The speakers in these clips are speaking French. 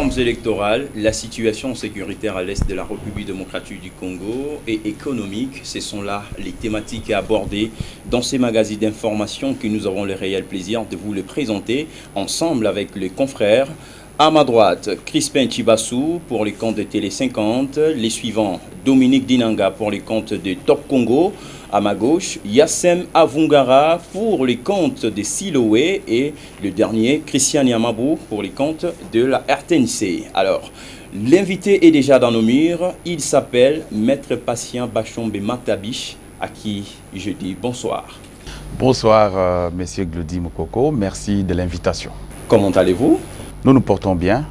réformes électorales, la situation sécuritaire à l'est de la République démocratique du Congo et économique, ce sont là les thématiques à aborder dans ces magazines d'information que nous avons le réel plaisir de vous les présenter ensemble avec les confrères. À ma droite, Crispin Chibassou pour les comptes de Télé 50, les suivants, Dominique Dinanga pour les comptes de Top Congo. À ma gauche, Yassem Avungara pour les comptes de Siloé et le dernier, Christian Yamabou pour les comptes de la RTNC. Alors, l'invité est déjà dans nos murs. Il s'appelle Maître Patient Bachombe Matabiche, à qui je dis bonsoir. Bonsoir, Monsieur Glody Mokoko. Merci de l'invitation. Comment allez-vous? Nous nous portons bien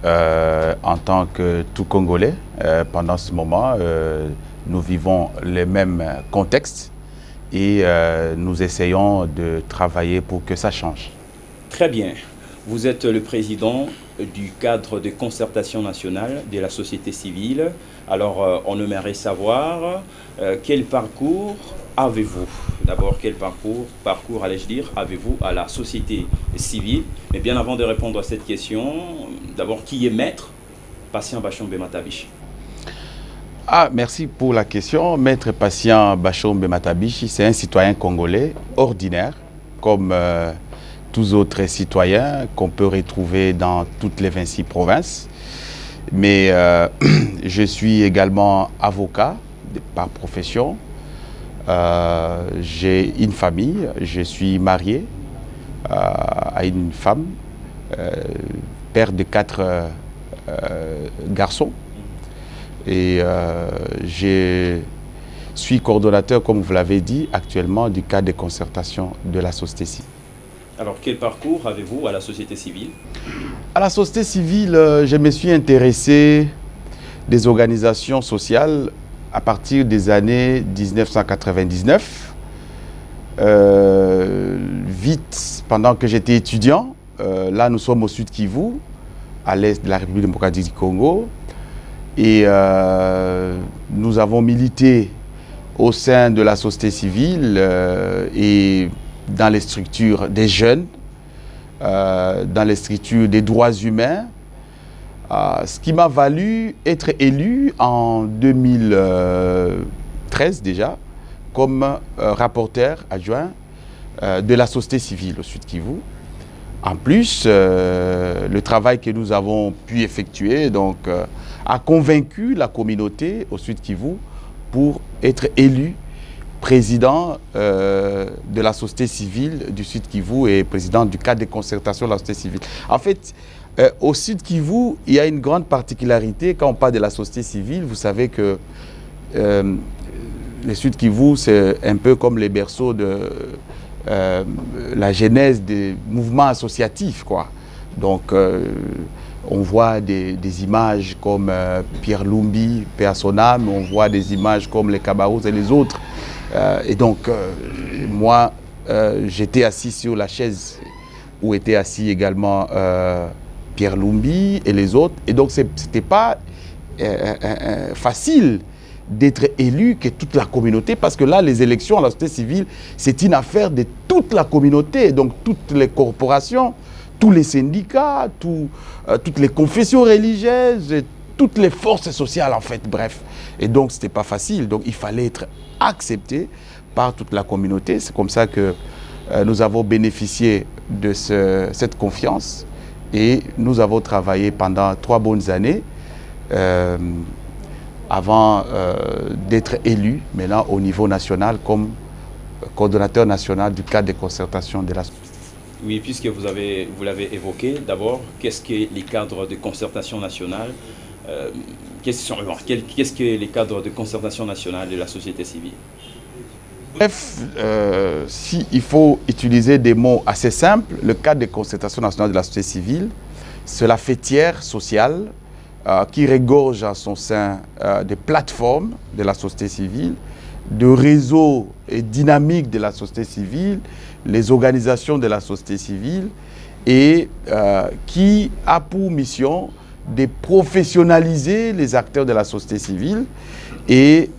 en tant que tout Congolais. Pendant ce moment, nous vivons les mêmes contextes et nous essayons de travailler pour que ça change. Très bien. Vous êtes le président du cadre de concertation nationale de la société civile. Alors, on aimerait savoir quel parcours avez-vous? D'abord, quel parcours allais-je dire, avez-vous à la société civile? Mais bien avant de répondre à cette question, d'abord, qui est Maître Patient Bachombe Matabiche? Merci pour la question. Maître Patient Bachombe Matabiche, c'est un citoyen congolais ordinaire, comme tous autres citoyens qu'on peut retrouver dans toutes les 26 provinces. Mais je suis également avocat par profession. J'ai une famille, je suis marié à une femme, père de 4 garçons. Et je suis coordonnateur, comme vous l'avez dit, actuellement du cadre de concertation de la société civile. Alors, quel parcours avez-vous à la société civile? À la société civile, je me suis intéressé des organisations sociales à partir des années 1999. Vite, pendant que j'étais étudiant, là nous sommes au Sud Kivu, à l'est de la République démocratique du Congo. Et nous avons milité au sein de la société civile et dans les structures des jeunes, dans les structures des droits humains, ce qui m'a valu être élu en 2013 déjà comme rapporteur adjoint de la société civile au Sud Kivu. En plus, le travail que nous avons pu effectuer a convaincu la communauté au Sud Kivu pour être élu président de la société civile du Sud Kivu et président du cadre de concertation de la société civile. En fait, au Sud Kivu, il y a une grande particularité. Quand on parle de la société civile, vous savez que le Sud Kivu, c'est un peu comme les berceaux de la genèse des mouvements associatifs, quoi. Donc, on voit des images comme Pierre Lumbi, paix à son âme, on voit des images comme les Kabarous et les autres. Et donc, moi, j'étais assis sur la chaise où était assis également Pierre Lumbi et les autres. Et donc, ce n'était pas facile d'être élu que toute la communauté, parce que là, les élections à la société civile, c'est une affaire de toute la communauté, donc toutes les corporations, tous les syndicats, toutes les confessions religieuses, toutes les forces sociales, en fait, bref. Et donc, ce n'était pas facile. Donc, il fallait être accepté par toute la communauté. C'est comme ça que nous avons bénéficié de cette confiance et nous avons travaillé pendant 3 bonnes années avant d'être élu maintenant au niveau national comme coordonnateur national du cadre de concertation de la société. Oui, puisque vous l'avez évoqué, d'abord, qu'est-ce que les cadres de concertation nationale qu'est-ce que les cadres de concertation nationale de la société civile? Bref, s'il faut utiliser des mots assez simples, le cadre de concertation nationale de la société civile, c'est la fêtière sociale qui regorge en son sein des plateformes de la société civile, de réseaux et dynamiques de la société civile, les organisations de la société civile, et qui a pour mission de professionnaliser les acteurs de la société civile et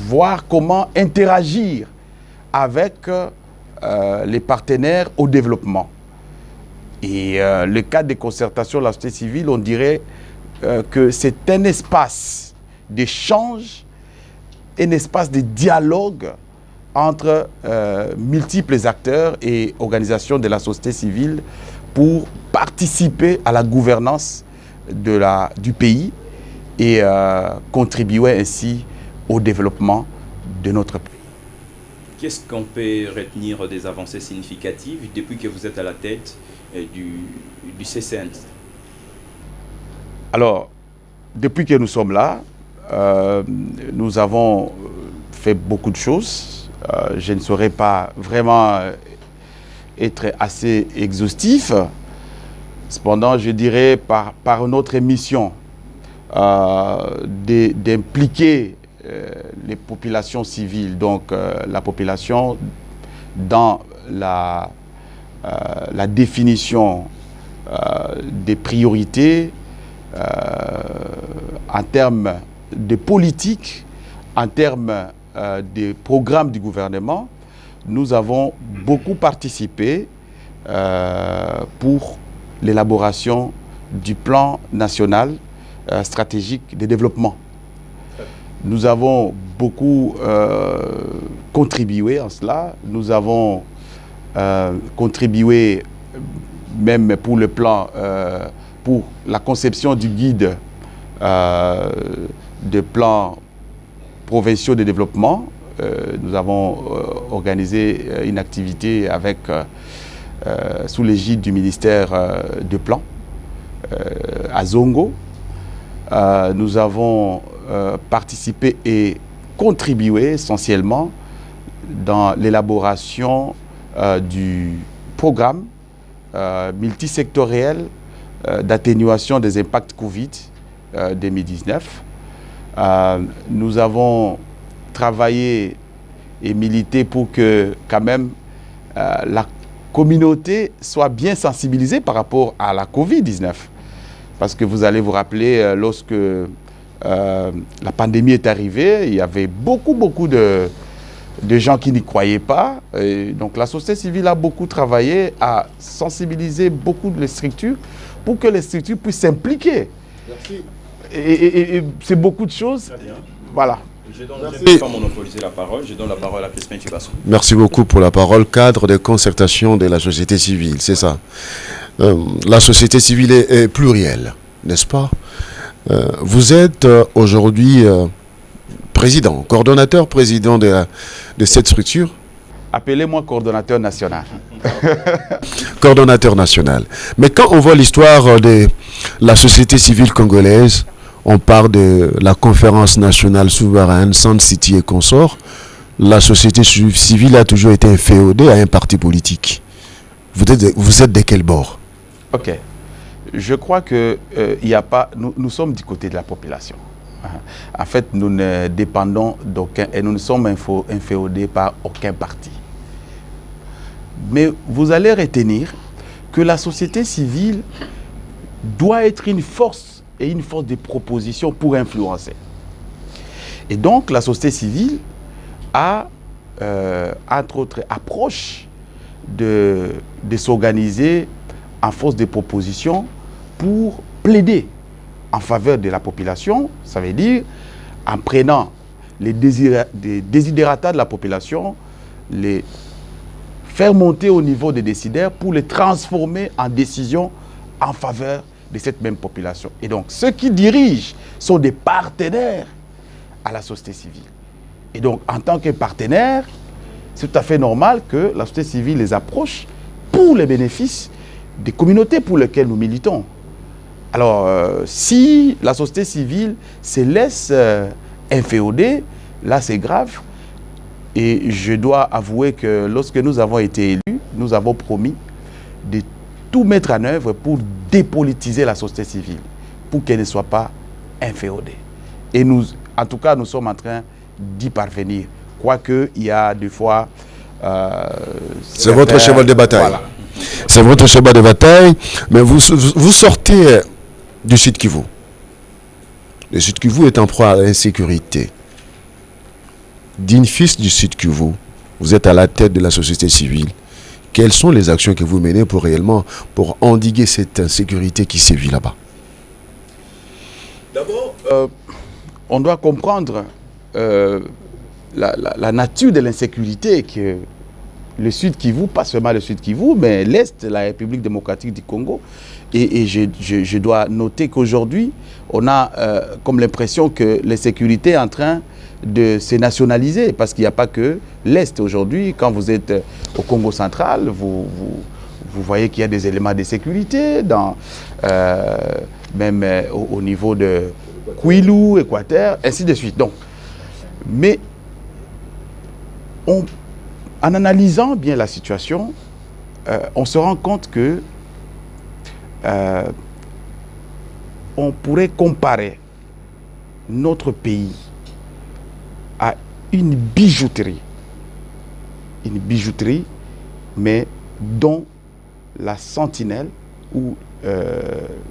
voir comment interagir avec les partenaires au développement. Et le cadre des concertations de la société civile, on dirait que c'est un espace d'échange, un espace de dialogue entre multiples acteurs et organisations de la société civile pour participer à la gouvernance du pays et contribuer ainsi au développement de notre pays. Qu'est-ce qu'on peut retenir des avancées significatives depuis que vous êtes à la tête du CCN? Alors, depuis que nous sommes là, nous avons fait beaucoup de choses. Je ne saurais pas vraiment être assez exhaustif. Cependant, je dirais par notre mission d'impliquer les populations civiles, donc la population dans la définition des priorités en termes de politique, en termes des programmes du gouvernement. Nous avons beaucoup participé pour l'élaboration du plan national stratégique de développement. Nous avons beaucoup contribué en cela. Nous avons contribué même pour le plan, pour la conception du guide de plans provinciaux de développement. Nous avons organisé une activité avec, sous l'égide du ministère de Plan à Zongo. Nous avons participé et contribué essentiellement dans l'élaboration du programme multisectoriel d'atténuation des impacts Covid 2019. Nous avons travaillé et milité pour que quand même la communauté soit bien sensibilisée par rapport à la Covid-19. Parce que vous allez vous rappeler, lorsque la pandémie est arrivée, il y avait beaucoup de gens qui n'y croyaient pas. Et donc la société civile a beaucoup travaillé à sensibiliser beaucoup de structures pour que les structures puissent s'impliquer. Merci. Et c'est beaucoup de choses. Voilà. Je ne vais pas monopoliser la parole. Je donne la parole à Crispin Chibasso. Merci beaucoup pour la parole. Cadre de concertation de la société civile, c'est ça. La société civile est plurielle, n'est-ce pas? Vous êtes aujourd'hui président, coordonnateur président de cette structure. Appelez-moi coordonnateur national. Coordonnateur national. Mais quand on voit l'histoire de la société civile congolaise, on parle de la conférence nationale souveraine, Sun City et consorts. La société civile a toujours été inféodée à un parti politique. Vous êtes de quel bord? Ok. Je crois que y a pas. Nous sommes du côté de la population. En fait, nous ne dépendons d'aucun et nous ne sommes inféodés par aucun parti. Mais vous allez retenir que la société civile doit être une force et une force de proposition pour influencer. Et donc, la société civile a, entre autres, approche de s'organiser en force de proposition pour plaider en faveur de la population, ça veut dire en prenant les desiderata de la population, les faire monter au niveau des décideurs pour les transformer en décisions en faveur de cette même population. Et donc, ceux qui dirigent sont des partenaires à la société civile. Et donc, en tant que partenaires, c'est tout à fait normal que la société civile les approche pour les bénéfices des communautés pour lesquelles nous militons. Alors, si la société civile se laisse inféoder, là c'est grave. Et je dois avouer que lorsque nous avons été élus, nous avons promis de tout mettre en œuvre pour dépolitiser la société civile, pour qu'elle ne soit pas inféodée. Et nous, en tout cas, nous sommes en train d'y parvenir. Quoique, il y a des fois... c'est votre cheval de bataille. Voilà. C'est votre cheval de bataille, mais vous sortez du Sud Kivu. Le Sud Kivu est en proie à l'insécurité. Digne fils du Sud Kivu, vous êtes à la tête de la société civile. Quelles sont les actions que vous menez pour réellement pour endiguer cette insécurité qui sévit là-bas? D'abord, on doit comprendre la nature de l'insécurité que le Sud Kivu, pas seulement le Sud Kivu, mais l'Est de la République démocratique du Congo. Et je dois noter qu'aujourd'hui, on a comme l'impression que l'insécurité est en train de se nationaliser, parce qu'il n'y a pas que l'Est aujourd'hui. Quand vous êtes au Congo central, vous voyez qu'il y a des éléments de sécurité, même au niveau de Kwilu, Équateur, ainsi de suite. Donc, mais en analysant bien la situation, on se rend compte que on pourrait comparer notre pays à une bijouterie, mais dont la sentinelle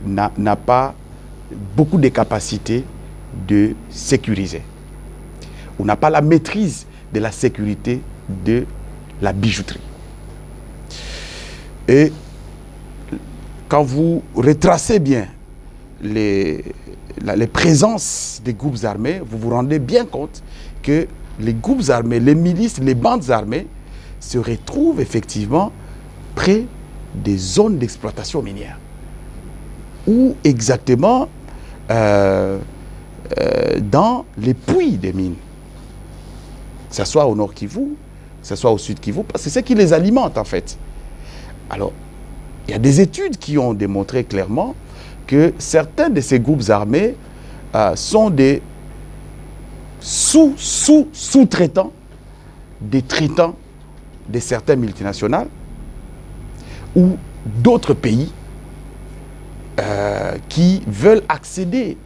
n'a pas beaucoup de capacités de sécuriser. On n'a pas la maîtrise de la sécurité de la bijouterie. Et quand vous retracez bien les présences des groupes armés, vous vous rendez bien compte que les groupes armés, les milices, les bandes armées se retrouvent effectivement près des zones d'exploitation minière. Ou exactement dans les puits des mines. Que ce soit au Nord Kivu, que ce soit au Sud Kivu, parce que c'est ce qui les alimente en fait. Alors, il y a des études qui ont démontré clairement que certains de ces groupes armés sont des sous-traitants, des traitants de certaines multinationales ou d'autres pays qui veulent accéder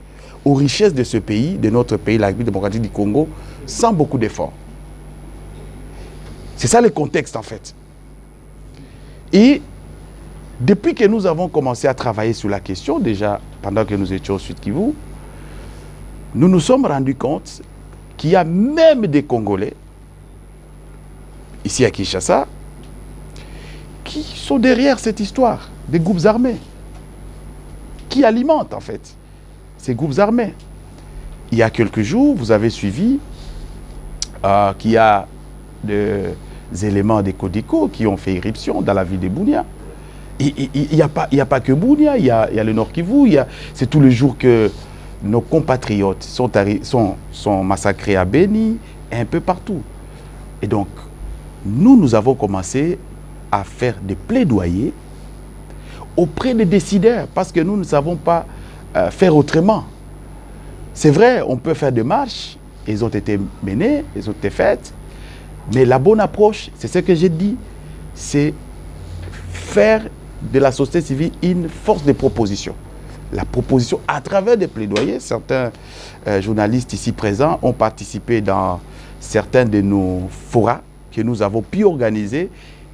aux richesses de ce pays, de notre pays, la République démocratique du Congo, sans beaucoup d'efforts. C'est ça le contexte en fait. Et depuis que nous avons commencé à travailler sur la question, déjà pendant que nous étions au Sud Kivu, nous nous sommes rendus compte qu'il y a même des Congolais, ici à Kinshasa, qui sont derrière cette histoire, des groupes armés, qui alimentent en fait ces groupes armés. Il y a quelques jours, vous avez suivi qu'il y a des éléments des Codeco qui ont fait irruption dans la ville de Bunia. Il n'y a pas que Bunia, il y a le Nord Kivu, c'est tous les jours que nos compatriotes sont massacrés à Beni et un peu partout. Et donc, nous avons commencé à faire des plaidoyers auprès des décideurs, parce que nous ne savons pas faire autrement. C'est vrai, on peut faire des marches, elles ont été menées, elles ont été faites, mais la bonne approche, c'est ce que j'ai dit, c'est faire de la société civile une force de proposition. La proposition à travers des plaidoyers. Certains journalistes ici présents ont participé dans certains de nos forats que nous avons pu organiser,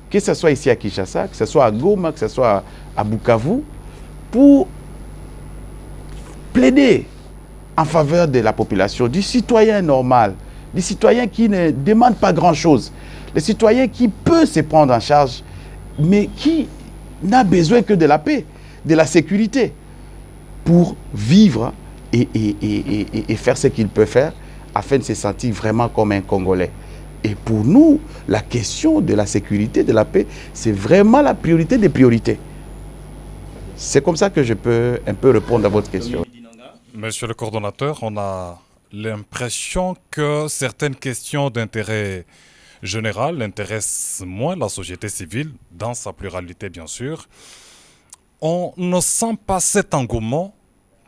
que ce soit ici à Kinshasa, que ce soit à Goma, que ce soit à Bukavu, pour plaider en faveur de la population, du citoyen normal, du citoyen qui ne demande pas grand-chose, le citoyen qui peut se prendre en charge, mais qui n'a besoin que de la paix, de la sécurité, pour vivre et faire ce qu'il peut faire afin de se sentir vraiment comme un Congolais. Et pour nous, la question de la sécurité, de la paix, c'est vraiment la priorité des priorités. C'est comme ça que je peux un peu répondre à votre question. Monsieur le coordonnateur, on a l'impression que certaines questions d'intérêt général intéressent moins la société civile, dans sa pluralité bien sûr. On ne sent pas cet engouement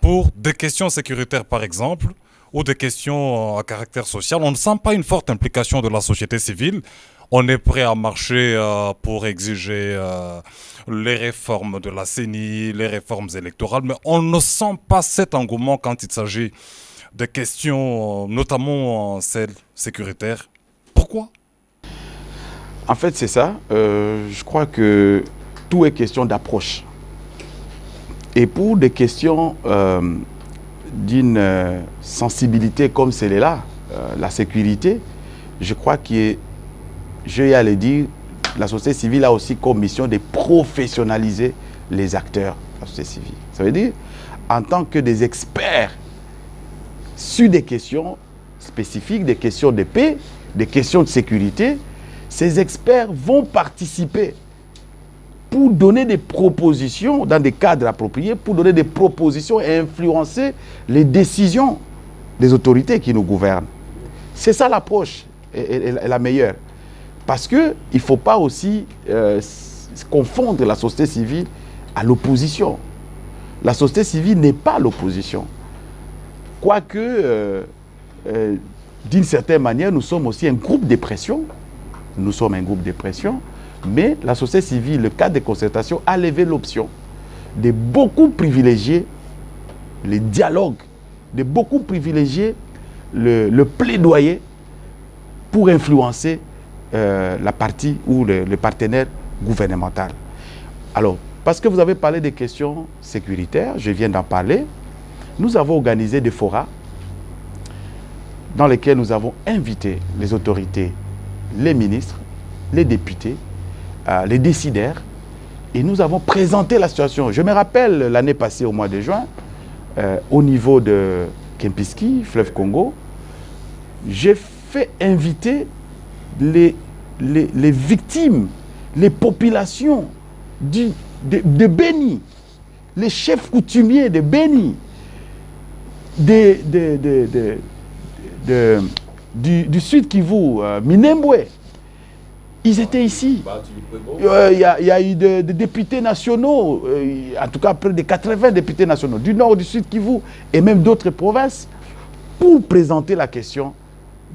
pour des questions sécuritaires par exemple, ou des questions à caractère social. On ne sent pas une forte implication de la société civile. On est prêt à marcher pour exiger les réformes de la CENI, les réformes électorales, mais on ne sent pas cet engouement quand il s'agit de questions, notamment celles sécuritaires. Pourquoi ? En fait, c'est ça. Je crois que tout est question d'approche. Et pour des questions d'une sensibilité comme celle-là, la sécurité, je crois que, je vais aller dire, la société civile a aussi comme mission de professionnaliser les acteurs de la société civile. Ça veut dire, en tant que des experts sur des questions spécifiques, des questions de paix, des questions de sécurité, ces experts vont participer pour donner des propositions dans des cadres appropriés, pour donner des propositions et influencer les décisions des autorités qui nous gouvernent. C'est ça l'approche, la meilleure. Parce qu'il ne faut pas aussi confondre la société civile à l'opposition. La société civile n'est pas l'opposition. Quoique, d'une certaine manière, nous sommes aussi un groupe de pression. Nous sommes un groupe de pression. Mais la société civile, le cadre de concertation, a levé l'option de beaucoup privilégier les dialogues, de beaucoup privilégier le plaidoyer pour influencer la partie ou le partenaire gouvernemental. Alors, parce que vous avez parlé des questions sécuritaires, je viens d'en parler, nous avons organisé des forats dans lesquels nous avons invité les autorités, les ministres, les députés, les décideurs, et nous avons présenté la situation. Je me rappelle l'année passée, au mois de juin, au niveau de Kempinski, fleuve Congo, j'ai fait inviter les victimes, les populations de Beni, les chefs coutumiers de Beni, du Sud Kivu, Minembwe. Ils étaient ici. Il y a eu des députés nationaux, en tout cas près de 80 députés nationaux, du Nord, du Sud Kivu et même d'autres provinces, pour présenter la question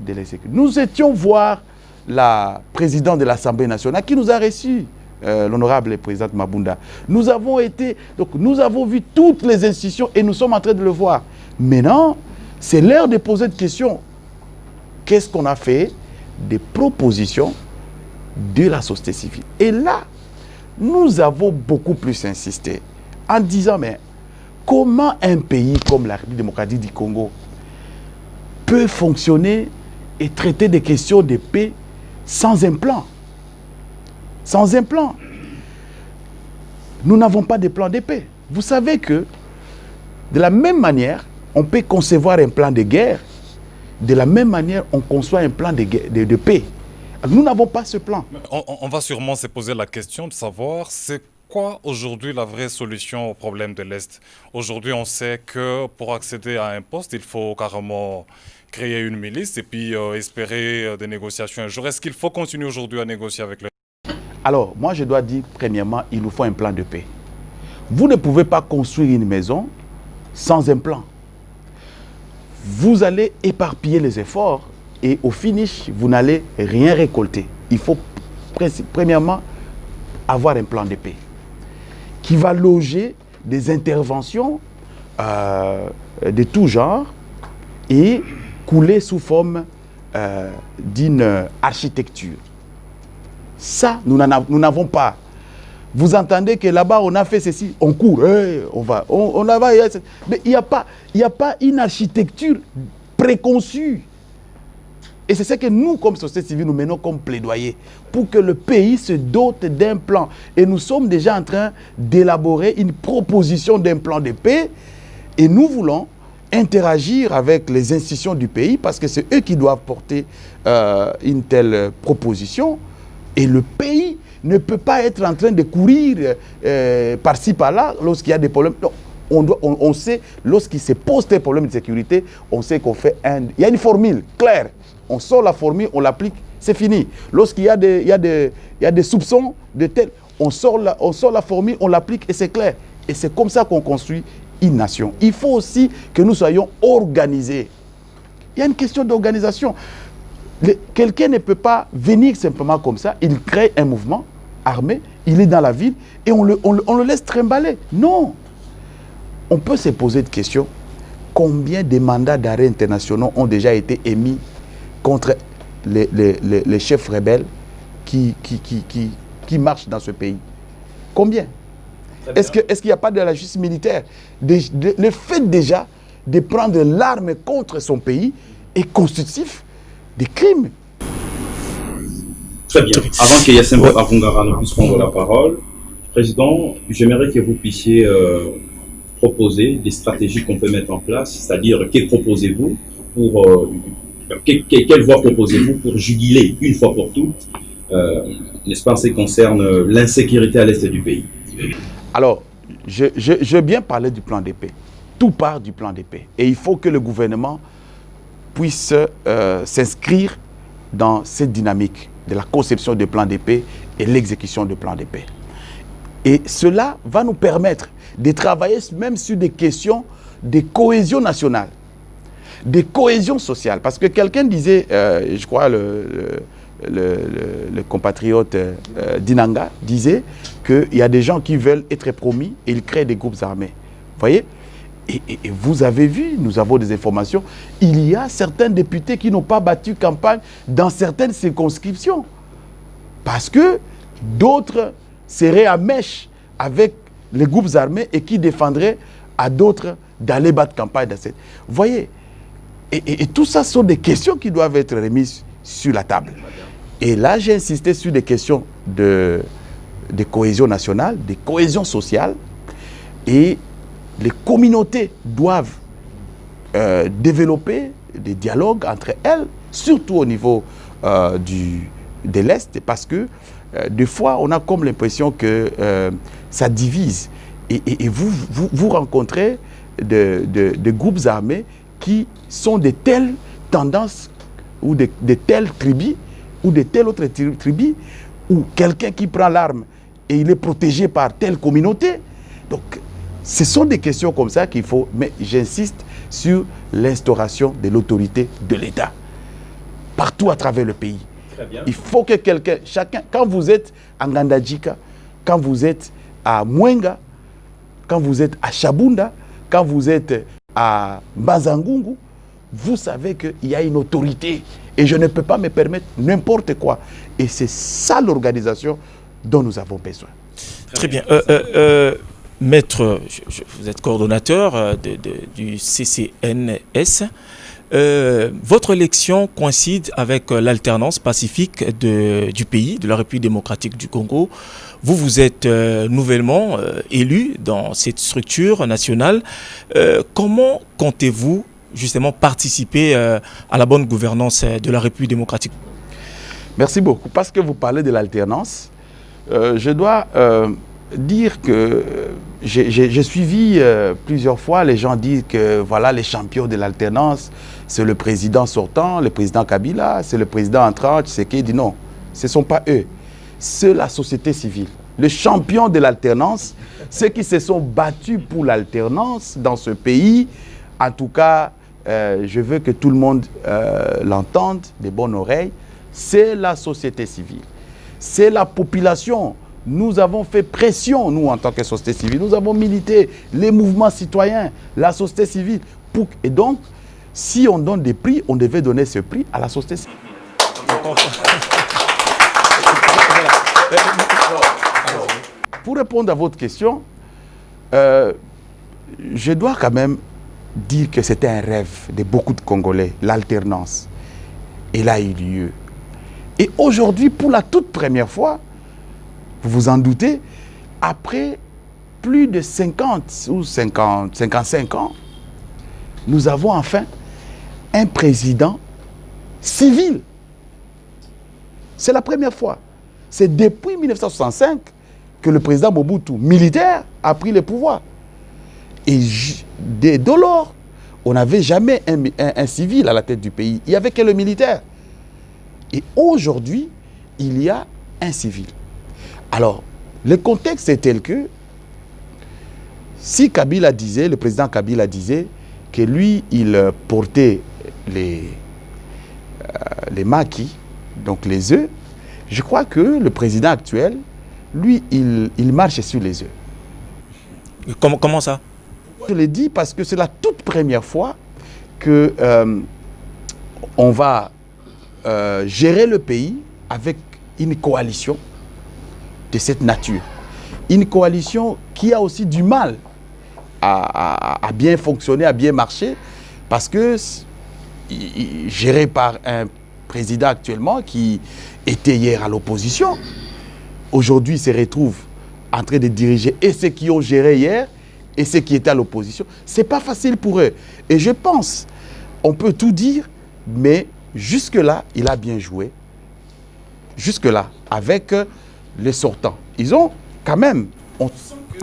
de l'insécurité. Nous étions voir la présidente de l'Assemblée nationale qui nous a reçus, l'honorable présidente Mabunda. Nous avons vu toutes les institutions et nous sommes en train de le voir. Maintenant, c'est l'heure de poser des questions. Qu'est-ce qu'on a fait? Des propositions de la société civile. Et là, nous avons beaucoup plus insisté en disant, mais comment un pays comme la République démocratique du Congo peut fonctionner et traiter des questions de paix sans un plan? Sans un plan. Nous n'avons pas de plan de paix. Vous savez que, de la même manière, on peut concevoir un plan de guerre, de la même manière, on conçoit un plan de paix. Nous n'avons pas ce plan. On va sûrement se poser la question de savoir c'est quoi aujourd'hui la vraie solution au problème de l'Est. Aujourd'hui, on sait que pour accéder à un poste, il faut carrément créer une milice et puis espérer des négociations un jour. Est-ce qu'il faut continuer aujourd'hui à négocier avec le... Alors, moi, je dois dire, premièrement, il nous faut un plan de paix. Vous ne pouvez pas construire une maison sans un plan. Vous allez éparpiller les efforts et au finish, vous n'allez rien récolter. Il faut, premièrement, avoir un plan de paix qui va loger des interventions de tout genre et couler sous forme d'une architecture. Ça, nous n'avons pas. Vous entendez que là-bas, on a fait ceci, on court, on va, on va, mais il n'y a pas une architecture préconçue. Et c'est ce que nous, comme société civile, nous menons comme plaidoyer pour que le pays se dote d'un plan. Et nous sommes déjà en train d'élaborer une proposition d'un plan de paix. Et nous voulons interagir avec les institutions du pays parce que c'est eux qui doivent porter une telle proposition. Et le pays ne peut pas être en train de courir par-ci, par-là lorsqu'il y a des problèmes. Non. On sait, lorsqu'il se pose des problèmes de sécurité, on sait qu'on fait il y a une formule claire. On sort la formule, on l'applique, c'est fini. Lorsqu'il y a des soupçons de tel, on sort la formule, on l'applique et c'est clair. Et c'est comme ça qu'on construit une nation. Il faut aussi que nous soyons organisés. Il y a une question d'organisation. Quelqu'un ne peut pas venir simplement comme ça, il crée un mouvement armé, il est dans la ville et on le laisse trimballer. Non. On peut se poser des questions. Combien de mandats d'arrêt internationaux ont déjà été émis contre les chefs rebelles qui marchent dans ce pays? Combien? Est-ce qu'il n'y a pas de la justice militaire? Le fait déjà de prendre l'arme contre son pays est constitutif des crimes. Très bien. Avant que Yassine Avungara ne puisse prendre la parole, Président, j'aimerais que vous puissiez proposer des stratégies qu'on peut mettre en place, c'est-à-dire que proposez-vous pour quelle voie proposez-vous pour juguler une fois pour toutes, n'est-ce pas, en ce qui concerne l'insécurité à l'est du pays? Alors, je veux bien parler du plan de paix. Tout part du plan de paix. Et il faut que le gouvernement puisse s'inscrire dans cette dynamique de la conception du plan de paix et l'exécution du plan de paix. Et cela va nous permettre de travailler même sur des questions de cohésion nationale, de cohésion sociale. Parce que quelqu'un disait, je crois le compatriote Dinanga disait qu'il y a des gens qui veulent être promis et ils créent des groupes armés. Vous voyez? Et vous avez vu, nous avons des informations, il y a certains députés qui n'ont pas battu campagne dans certaines circonscriptions. Parce que d'autres seraient à mèche avec les groupes armés et qui défendraient à d'autres d'aller battre campagne dans cette... Vous voyez? Et tout ça sont des questions qui doivent être remises sur la table. Et là, j'ai insisté sur des questions de cohésion nationale, de cohésion sociale. Et les communautés doivent développer des dialogues entre elles, surtout au niveau de l'Est, parce que des fois, on a comme l'impression que ça divise. Et vous rencontrez des groupes armés qui sont de telles tendances ou de telles tribus ou de telle autre tribu, ou quelqu'un qui prend l'arme et il est protégé par telle communauté. Donc, ce sont des questions comme ça qu'il faut, mais j'insiste sur l'instauration de l'autorité de l'État, partout à travers le pays. Très bien. Il faut que chacun, quand vous êtes à Ngandajika, quand vous êtes à Mwenga, quand vous êtes à Chabunda, quand vous êtes à Mbazangungu, vous savez qu'il y a une autorité et je ne peux pas me permettre n'importe quoi. Et c'est ça l'organisation dont nous avons besoin. Très bien. Maître, vous êtes coordonnateur du CCNS. Votre élection coïncide avec l'alternance pacifique du pays, de la République démocratique du Congo. Vous êtes nouvellement élu dans cette structure nationale. Comment comptez-vous justement participer à la bonne gouvernance de la République démocratique? Merci beaucoup. Parce que vous parlez de l'alternance, je dois dire que j'ai suivi plusieurs fois, les gens disent que voilà, les champions de l'alternance, c'est le président sortant, le président Kabila, c'est le président entrant, Tshisekedi dit non, ce ne sont pas eux, c'est la société civile. Les champions de l'alternance, ceux qui se sont battus pour l'alternance dans ce pays, en tout cas, je veux que tout le monde l'entende de bonne oreille, c'est la société civile, c'est la population. Nous avons fait pression, nous, en tant que société civile. Nous avons milité les mouvements citoyens, la société civile. Et donc, si on donne des prix, on devait donner ce prix à la société civile. Pour répondre à votre question, je dois quand même dire que c'était un rêve de beaucoup de Congolais, l'alternance. Elle a eu lieu. Et aujourd'hui, pour la toute première fois, vous vous en doutez, après plus de 50 ou 55 ans, nous avons enfin un président civil. C'est la première fois. C'est depuis 1965 que le président Mobutu, militaire, a pris le pouvoir. Et dès lors, on n'avait jamais un civil à la tête du pays. Il n'y avait que le militaire. Et aujourd'hui, il y a un civil. Alors, le contexte est tel que si Kabila disait, le président Kabila disait que lui, il portait les maquis, donc les œufs, je crois que le président actuel, lui, il marche sur les œufs. Comment ça? Je l'ai dit parce que c'est la toute première fois que on va gérer le pays avec une coalition de cette nature. Une coalition qui a aussi du mal à bien fonctionner, à bien marcher, parce que gérée par un président actuellement qui était hier à l'opposition, aujourd'hui se retrouve en train de diriger et ceux qui ont géré hier et ceux qui étaient à l'opposition. Ce n'est pas facile pour eux. Et je pense, on peut tout dire, mais jusque-là, il a bien joué. Jusque-là, avec les sortants. Ils ont quand même...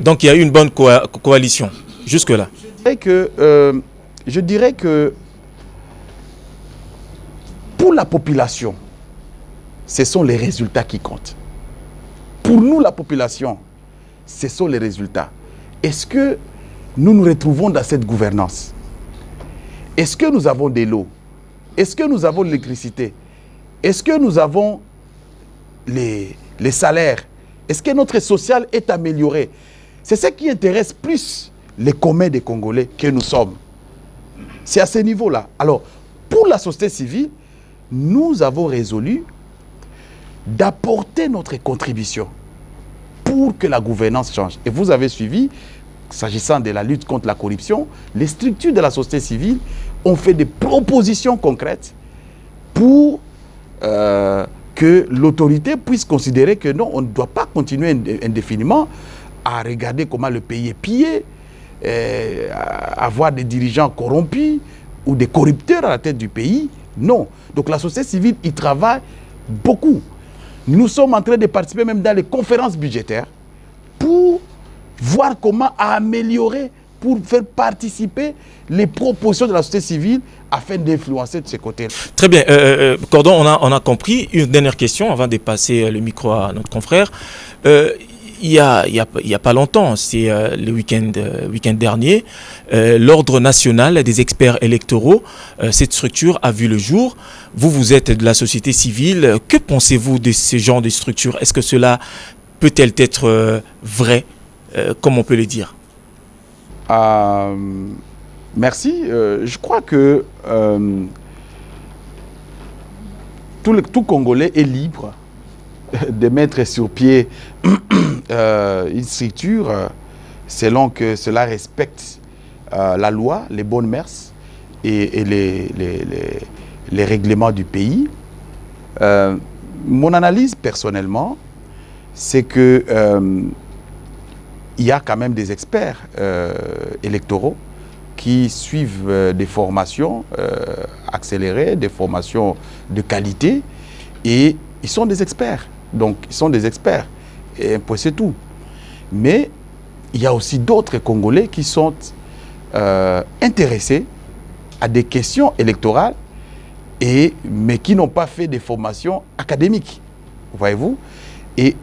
Donc il y a eu une bonne coalition, jusque-là. Je dirais que pour la population, ce sont les résultats qui comptent. Pour nous, la population, ce sont les résultats. Est-ce que nous nous retrouvons dans cette gouvernance? Est-ce que nous avons de l'eau? Est-ce que nous avons de l'électricité? Est-ce que nous avons les salaires? Est-ce que notre social est amélioré? C'est ce qui intéresse plus les communs des Congolais que nous sommes. C'est à ce niveau-là. Alors, pour la société civile, nous avons résolu d'apporter notre contribution pour que la gouvernance change. Et vous avez suivi, s'agissant de la lutte contre la corruption, les structures de la société civile ont fait des propositions concrètes pour que l'autorité puisse considérer que non, on ne doit pas continuer indéfiniment à regarder comment le pays est pillé, avoir des dirigeants corrompus ou des corrupteurs à la tête du pays. Non. Donc la société civile y travaille beaucoup. Nous sommes en train de participer même dans les conférences budgétaires pour voir comment améliorer, pour faire participer les propositions de la société civile afin d'influencer de ce côté. Très bien. Cordon, on a compris. Une dernière question avant de passer le micro à notre confrère. Il y a pas longtemps, c'est le week-end dernier, l'Ordre national des experts électoraux, cette structure a vu le jour. Vous êtes de la société civile. Que pensez-vous de ce genre de structure? Est-ce que cela peut-elle être vrai, comme on peut le dire? Merci. Je crois que tout Congolais est libre de mettre sur pied une structure selon que cela respecte la loi, les bonnes mœurs et les règlements du pays. Mon analyse personnellement, c'est que il y a quand même des experts électoraux qui suivent des formations accélérées, des formations de qualité, et ils sont des experts. Donc, ils sont des experts. Et c'est tout. Mais il y a aussi d'autres Congolais qui sont intéressés à des questions électorales, mais qui n'ont pas fait des formations académiques. Voyez-vous? Et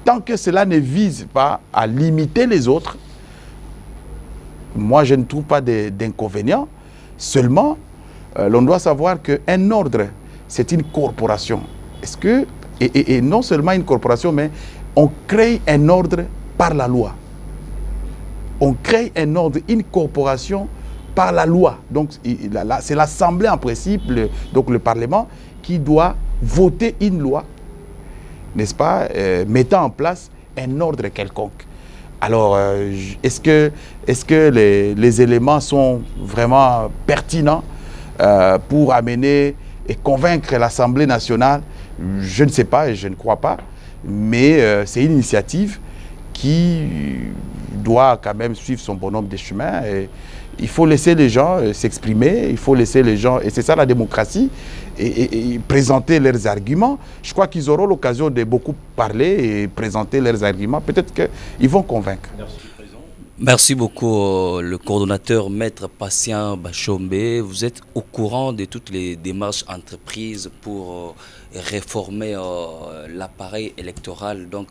tant que cela ne vise pas à limiter les autres, moi, je ne trouve pas d'inconvénient. Seulement, l'on doit savoir qu'un ordre, c'est une corporation. Est-ce que, et non seulement une corporation, mais on crée un ordre par la loi. On crée un ordre, une corporation par la loi. Donc, c'est l'Assemblée en principe, donc le Parlement, qui doit voter une loi, n'est-ce pas, mettant en place un ordre quelconque. Alors, est-ce que les éléments sont vraiment pertinents pour amener et convaincre l'Assemblée nationale? Je ne sais pas et je ne crois pas, mais c'est une initiative qui doit quand même suivre son bonhomme de chemin. Et il faut laisser les gens s'exprimer, il faut laisser les gens, et c'est ça la démocratie, et présenter leurs arguments. Je crois qu'ils auront l'occasion de beaucoup parler et présenter leurs arguments. Peut-être qu'ils vont convaincre. Merci beaucoup, le coordonnateur Maître Patient Bachombe. Vous êtes au courant de toutes les démarches entreprises pour réformer l'appareil électoral. Donc,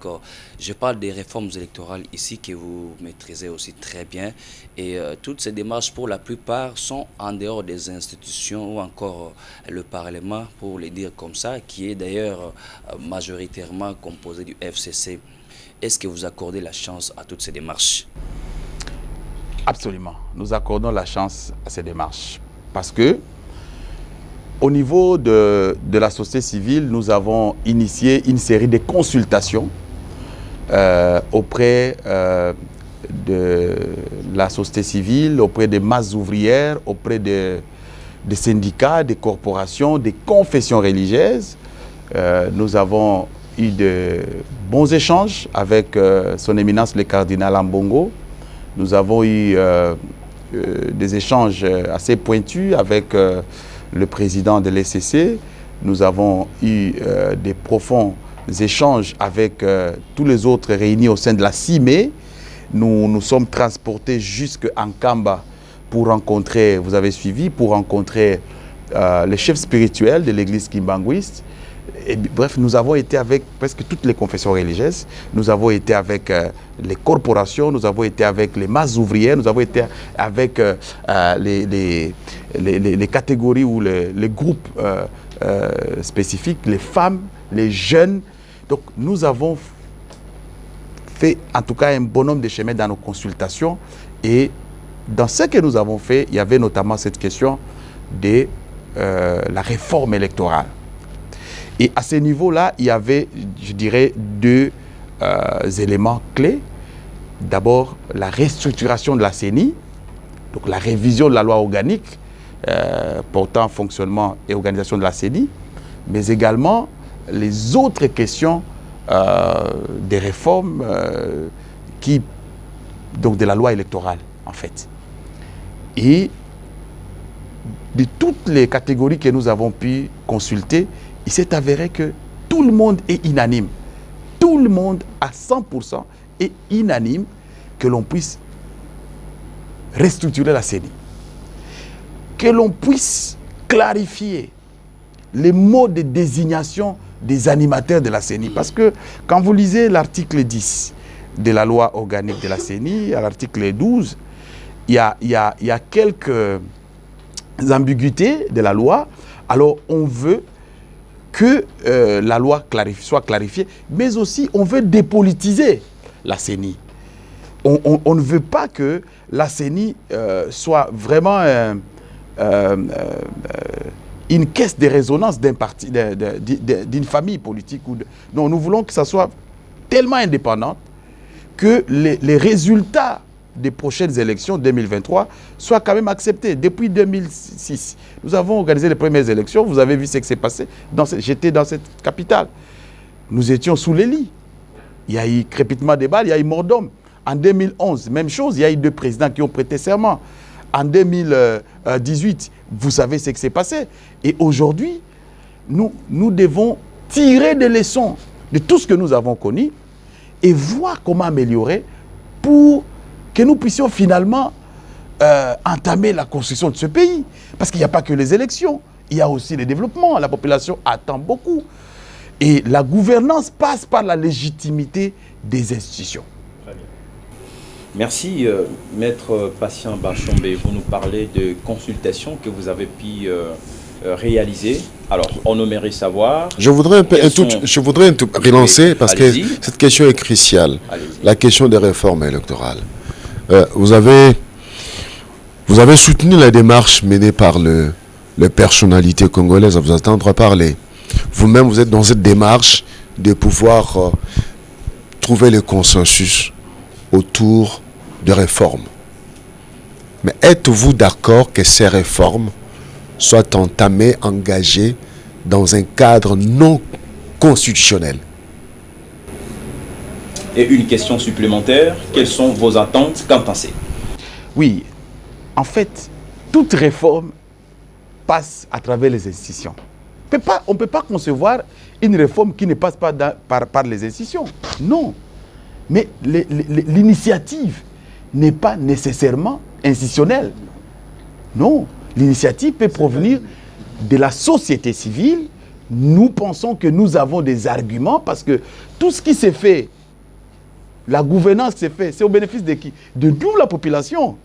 je parle des réformes électorales ici que vous maîtrisez aussi très bien. Et toutes ces démarches, pour la plupart, sont en dehors des institutions ou encore le Parlement, pour les dire comme ça, qui est d'ailleurs majoritairement composé du FCC. Est-ce que vous accordez la chance à toutes ces démarches? Absolument. Nous accordons la chance à ces démarches. Parce que, au niveau de la société civile, nous avons initié une série de consultations auprès de la société civile, auprès des masses ouvrières, auprès des syndicats, des corporations, des confessions religieuses. Nous avons eu de bons échanges avec son éminence le cardinal Ambongo. Nous avons eu des échanges assez pointus avec le président de l'ECC. Nous avons eu des profonds échanges avec tous les autres réunis au sein de la CIME. Nous nous sommes transportés jusqu'en Kamba pour rencontrer, vous avez suivi, pour rencontrer les chefs spirituels de l'église kimbanguiste. Et, bref, nous avons été avec presque toutes les confessions religieuses. Nous avons été avec les corporations, nous avons été avec les masses ouvrières, nous avons été avec les catégories ou les groupes spécifiques, les femmes, les jeunes. Donc nous avons fait en tout cas un bon nombre de chemins dans nos consultations. Et dans ce que nous avons fait, il y avait notamment cette question de la réforme électorale. Et à ce niveau-là, il y avait, je dirais, deux éléments clés. D'abord, la restructuration de la CENI, donc la révision de la loi organique portant fonctionnement et organisation de la CENI, mais également les autres questions des réformes donc de la loi électorale, en fait. Et de toutes les catégories que nous avons pu consulter, il s'est avéré que tout le monde est unanime. Tout le monde, à 100%, est unanime que l'on puisse restructurer la CENI. Que l'on puisse clarifier les mots de désignation des animateurs de la CENI. Parce que quand vous lisez l'article 10 de la loi organique de la CENI, à l'article 12, il y a quelques ambiguïtés de la loi. Alors on veut que la loi soit clarifiée, mais aussi on veut dépolitiser la CENI. On ne veut pas que la CENI soit vraiment une caisse de résonance d'une famille politique. Non, nous voulons que ça soit tellement indépendante que les résultats des prochaines élections 2023 soient quand même acceptés. Depuis 2006, nous avons organisé les premières élections. Vous avez vu ce qui s'est passé. J'étais dans cette capitale. Nous étions sous les lits. Il y a eu crépitement des balles, il y a eu mort d'homme. En 2011, même chose, il y a eu 2 présidents qui ont prêté serment. En 2018, vous savez ce qui s'est passé. Et aujourd'hui, nous devons tirer des leçons de tout ce que nous avons connu et voir comment améliorer pour que nous puissions finalement entamer la construction de ce pays. Parce qu'il n'y a pas que les élections, il y a aussi le développement. La population attend beaucoup. Et la gouvernance passe par la légitimité des institutions. Merci, Maître Patient Bachombe. Vous nous parlez de consultations que vous avez pu réaliser. Alors, on aimerait savoir... Je voudrais relancer, parce que cette question est cruciale. La question des réformes électorales. Vous avez soutenu la démarche menée par les personnalités congolaises à vous entendre parler. Vous-même, vous êtes dans cette démarche de pouvoir trouver le consensus autour de réformes. Mais êtes-vous d'accord que ces réformes soient entamées, engagées dans un cadre non constitutionnel? Et une question supplémentaire, quelles sont vos attentes? Qu'en pensez? Oui, en fait, toute réforme passe à travers les institutions. On ne peut pas concevoir une réforme qui ne passe pas par les institutions. Non. Mais l'initiative n'est pas nécessairement institutionnelle. Non. L'initiative peut provenir de la société civile. Nous pensons que nous avons des arguments parce que tout ce qui s'est fait, la gouvernance s'est fait, c'est au bénéfice de qui? De nous, la population.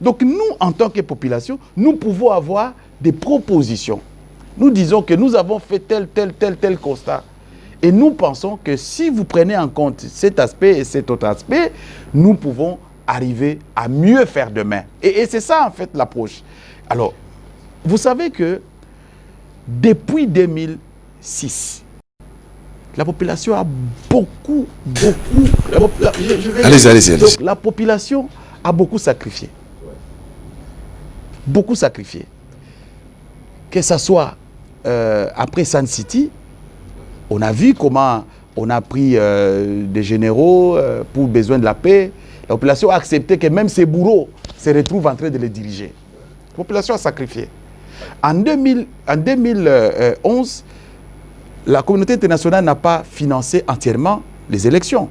Donc nous, en tant que population, nous pouvons avoir des propositions. Nous disons que nous avons fait tel constat. Et nous pensons que si vous prenez en compte cet aspect et cet autre aspect, nous pouvons arriver à mieux faire demain. Et c'est ça, en fait, l'approche. Alors, vous savez que depuis 2006, la population a beaucoup... Allez-y. Donc, la population a beaucoup sacrifié. Beaucoup sacrifié. que ce soit après Sun City, on a vu comment on a pris des généraux pour besoin de la paix. La population a accepté que même ces bourreaux se retrouvent en train de les diriger. La population a sacrifié. En 2011, la communauté internationale n'a pas financé entièrement les élections.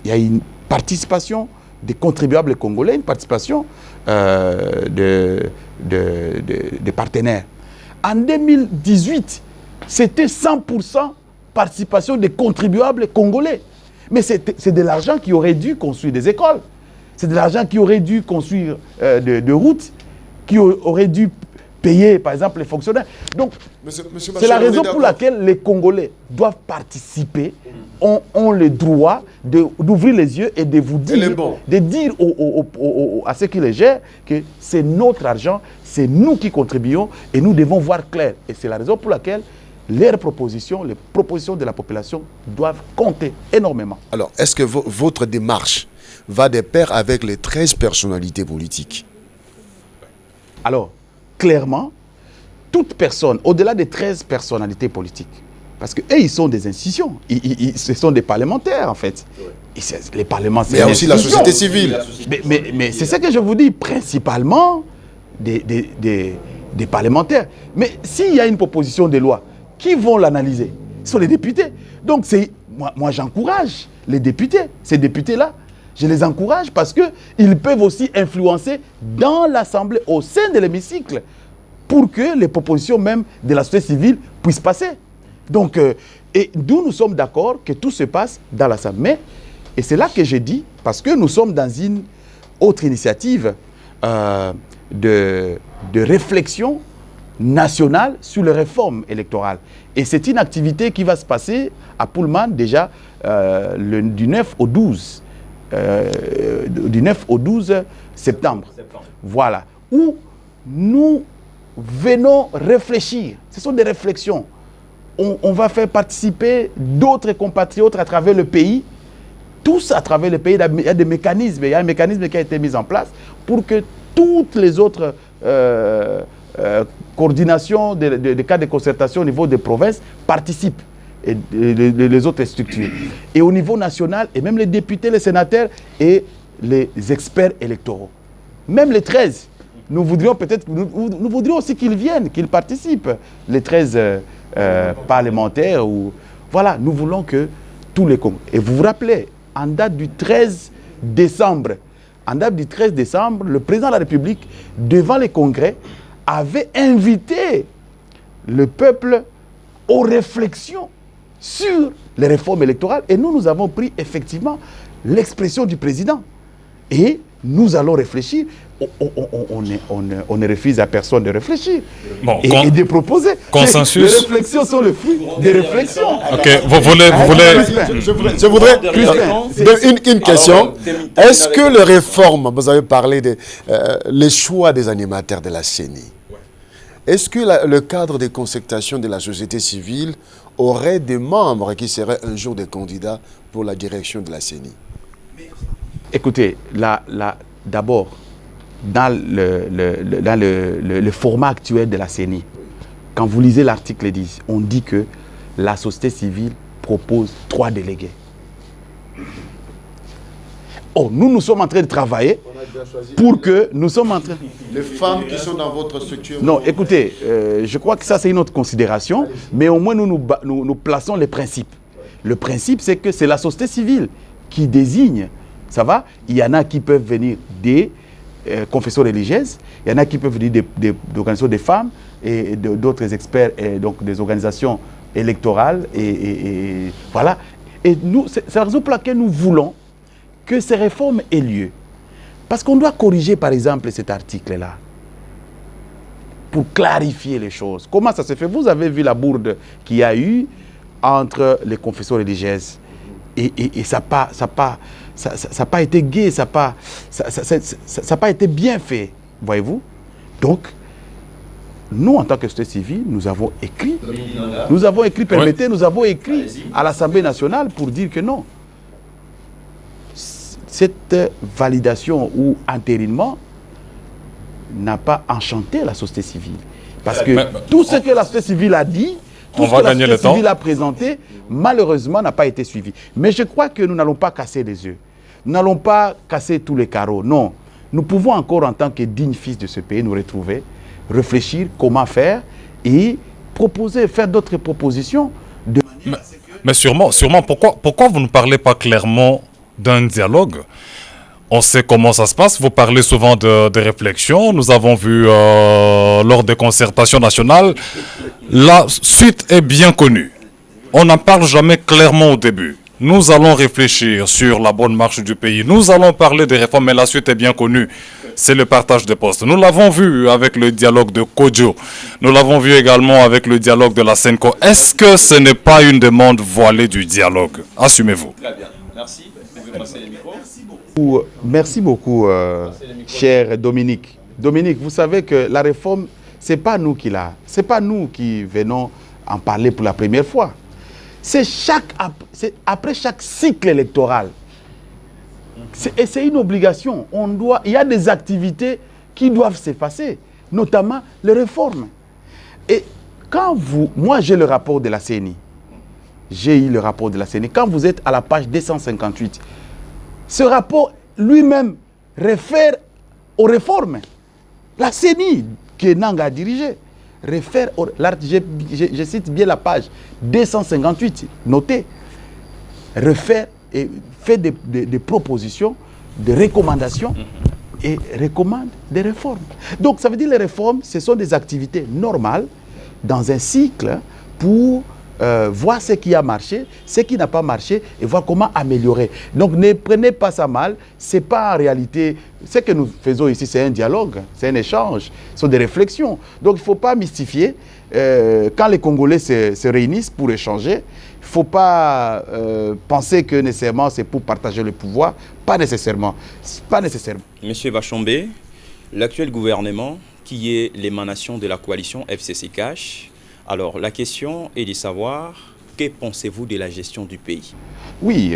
Il y a une participation des contribuables congolais, une participation des partenaires. En 2018, c'était 100% participation des contribuables congolais. Mais c'est de l'argent qui aurait dû construire des écoles. C'est de l'argent qui aurait dû construire de routes, qui aurait dû payer, par exemple, les fonctionnaires. Donc, c'est la raison pour laquelle les Congolais doivent participer, ont le droit d'ouvrir les yeux et de vous dire, de dire à ceux qui les gèrent que c'est notre argent, c'est nous qui contribuons et nous devons voir clair. Et c'est la raison pour laquelle leurs propositions, les propositions de la population doivent compter énormément. Alors, est-ce que votre démarche va de pair avec les 13 personnalités politiques? Alors, clairement, toute personne, au-delà des 13 personnalités politiques, parce qu'eux, ils sont des institutions, ce sont des parlementaires, en fait. Et les parlements, c'est mais il y a aussi la société civile. Mais c'est ce que je vous dis, principalement des parlementaires. Mais s'il y a une proposition de loi, qui vont l'analyser? Ce sont les députés. Donc, moi j'encourage les députés, ces députés-là. Je les encourage parce qu'ils peuvent aussi influencer dans l'Assemblée, au sein de l'hémicycle, pour que les propositions même de la société civile puissent passer. Donc, et nous sommes d'accord que tout se passe dans l'Assemblée. Et c'est là que j'ai dit, parce que nous sommes dans une autre initiative de réflexion nationale sur les réformes électorales. Et c'est une activité qui va se passer à Pullman déjà du 9 au 12. Du 9 au 12 septembre. Voilà. Où nous venons réfléchir. Ce sont des réflexions. On va faire participer d'autres compatriotes à travers le pays. Tous à travers le pays, il y a des mécanismes. Il y a un mécanisme qui a été mis en place pour que toutes les autres coordinations des cas de concertation au niveau des provinces participent. Et les autres structures. Et au niveau national, et même les députés, les sénateurs et les experts électoraux. Même les 13. Nous voudrions peut-être, nous voudrions aussi qu'ils viennent, qu'ils participent. Les 13 parlementaires. Voilà, nous voulons que tous les Congolais. Et vous vous rappelez, en date du 13 décembre, le président de la République, devant les congrès, avait invité le peuple aux réflexions sur les réformes électorales. Et nous avons pris effectivement l'expression du président. Et nous allons réfléchir. On ne refuse à personne de réfléchir et de proposer. Consensus. Les réflexions sont le fruit des réflexions. Ok, vous voulez... Je voudrais une question. Est-ce que les réformes, vous avez parlé des les choix des animateurs de la CENI, est-ce que le cadre de concertation de la société civile aurait des membres qui seraient un jour des candidats pour la direction de la CENI? Écoutez, d'abord, dans le format actuel de la CENI, quand vous lisez l'article 10, on dit que la société civile propose 3 délégués. Oh, nous sommes en train de travailler pour que nous sommes en train... Les femmes qui sont dans votre structure... Non, écoutez, je crois que ça c'est une autre considération, mais au moins nous plaçons les principes. Le principe, c'est que c'est la société civile qui désigne. Ça va? Il y en a qui peuvent venir des confessions religieuses, il y en a qui peuvent venir des organisations des femmes et d'autres experts, et donc des organisations électorales. Et voilà. Et c'est la raison pour laquelle nous voulons que ces réformes aient lieu. Parce qu'on doit corriger, par exemple, cet article-là pour clarifier les choses. Comment ça se fait? Vous avez vu la bourde qu'il y a eu entre les confessions religieuses. Et ça n'a pas été gai, ça n'a pas été bien fait, voyez-vous. Donc, nous, en tant que société civile, nous avons écrit, nous avons écrit à l'Assemblée nationale pour dire que non. Cette validation ou entérinement n'a pas enchanté la société civile. Parce que tout ce que la société civile a dit, tout ce que la société civile a présenté, malheureusement, n'a pas été suivi. Mais je crois que nous n'allons pas casser les yeux. Nous n'allons pas casser tous les carreaux. Non. Nous pouvons encore, en tant que dignes fils de ce pays, nous retrouver, réfléchir comment faire et proposer, faire d'autres propositions. Mais sûrement, pourquoi vous ne parlez pas clairement d'un dialogue? On sait comment ça se passe, vous parlez souvent de réflexion, nous avons vu lors des concertations nationales, la suite est bien connue. On n'en parle jamais clairement au début. Nous allons réfléchir sur la bonne marche du pays, nous allons parler des réformes, mais la suite est bien connue. C'est le partage des postes. Nous l'avons vu avec le dialogue de Kodjo, nous l'avons vu également avec le dialogue de la Senko. Est-ce que ce n'est pas une demande voilée du dialogue? Assumez-vous. Très bien, merci. Vous pouvez passer les micros. Merci beaucoup, cher Dominique. Dominique, vous savez que la réforme, c'est pas nous qui venons en parler pour la première fois. C'est après chaque cycle électoral. Et c'est une obligation. Il y a des activités qui doivent s'effacer, notamment les réformes. Et moi j'ai le rapport de la CENI. J'ai eu le rapport de la CENI. Quand vous êtes à la page 258, ce rapport lui-même réfère aux réformes. La CENI, que Nang a dirigé, réfère, je cite bien la page 258, notez, réfère et fait des propositions, des recommandations et recommande des réformes. Donc ça veut dire que les réformes, ce sont des activités normales dans un cycle pour voir ce qui a marché, ce qui n'a pas marché et voir comment améliorer. Donc ne prenez pas ça mal, c'est pas en réalité, ce que nous faisons ici c'est un dialogue, c'est un échange, ce sont des réflexions. Donc il ne faut pas mystifier, quand les Congolais se réunissent pour échanger, il ne faut pas penser que nécessairement c'est pour partager le pouvoir, pas nécessairement. Pas nécessairement. Monsieur Bachombe, l'actuel gouvernement qui est l'émanation de la coalition FCC Cash, alors, la question est de savoir, que pensez-vous de la gestion du pays? Oui,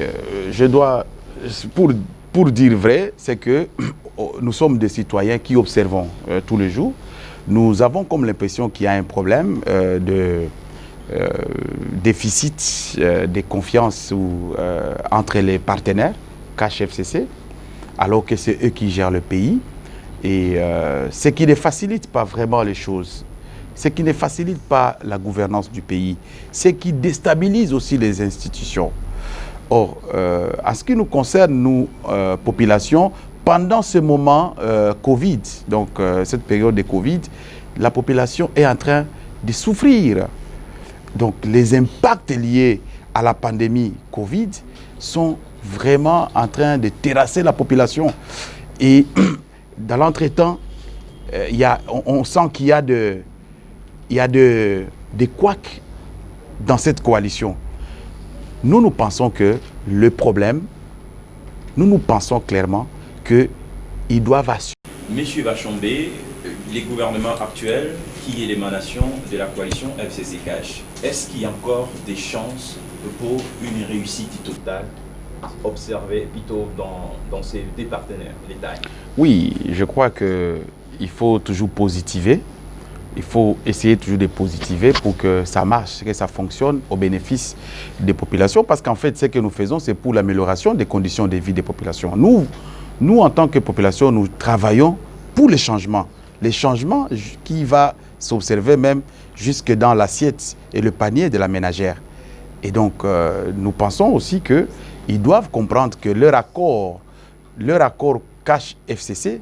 pour dire vrai, c'est que nous sommes des citoyens qui observons tous les jours. Nous avons comme l'impression qu'il y a un problème de déficit de confiance entre les partenaires, Cash FCC, alors que c'est eux qui gèrent le pays. Et ce qui ne facilite pas vraiment les choses. Ce qui ne facilite pas la gouvernance du pays, ce qui déstabilise aussi les institutions. Or, en ce qui nous concerne, nous, population, pendant ce moment Covid, donc cette période de Covid, la population est en train de souffrir. Donc, les impacts liés à la pandémie Covid sont vraiment en train de terrasser la population. Et dans l'entretemps, on sent qu'il y a des couacs dans cette coalition. Nous pensons que le problème, nous pensons clairement qu'ils doivent assurer. Monsieur Bachombe, les gouvernements actuels, qui est l'émanation de la coalition FCC Cash, est-ce qu'il y a encore des chances pour une réussite totale observée plutôt dans ces deux partenaires, l'État? Oui, je crois qu'il faut toujours positiver. Il faut essayer toujours de positiver pour que ça marche, que ça fonctionne au bénéfice des populations. Parce qu'en fait, ce que nous faisons, c'est pour l'amélioration des conditions de vie des populations. Nous, en tant que population, nous travaillons pour les changements. Les changements qui vont s'observer même jusque dans l'assiette et le panier de la ménagère. Et donc, nous pensons aussi qu'ils doivent comprendre que leur accord Cash FCC,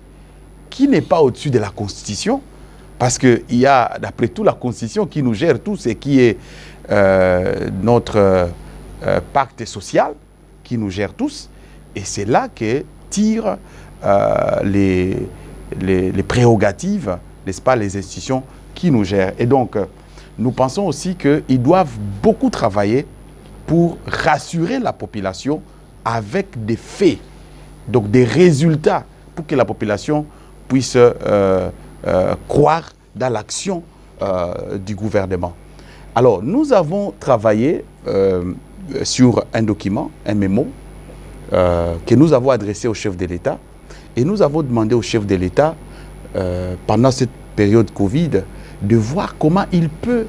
qui n'est pas au-dessus de la Constitution, parce qu'il y a, d'après tout, la Constitution qui nous gère tout ce qui est notre pacte social, qui nous gère tous. Et c'est là que tirent les prérogatives, n'est-ce pas, les institutions qui nous gèrent. Et donc, nous pensons aussi qu'ils doivent beaucoup travailler pour rassurer la population avec des faits, donc des résultats, pour que la population puisse croire dans l'action du gouvernement. Alors, nous avons travaillé sur un document, un mémo, que nous avons adressé au chef de l'État. Et nous avons demandé au chef de l'État, pendant cette période Covid, de voir comment il peut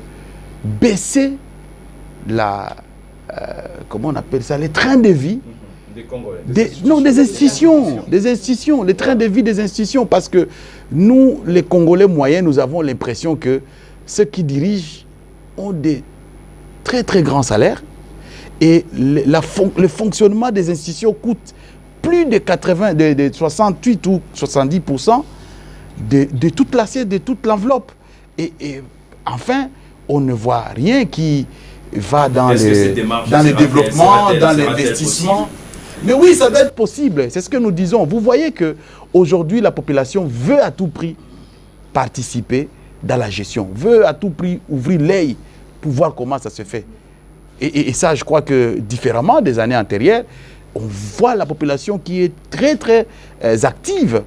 baisser comment on appelle ça, les trains de vie Des Congolais. des institutions, les trains de vie des institutions, parce que nous, les Congolais moyens, nous avons l'impression que ceux qui dirigent ont des très très grands salaires et le fonctionnement des institutions coûte plus de 68 ou 70% de toute l'assiette, de toute l'enveloppe. Et enfin, on ne voit rien qui va dans le développement, dans l'investissement. Mais oui, ça doit être possible. C'est ce que nous disons. Vous voyez qu'aujourd'hui, la population veut à tout prix participer dans la gestion, veut à tout prix ouvrir l'œil pour voir comment ça se fait. Et ça, je crois que différemment des années antérieures, on voit la population qui est très, très active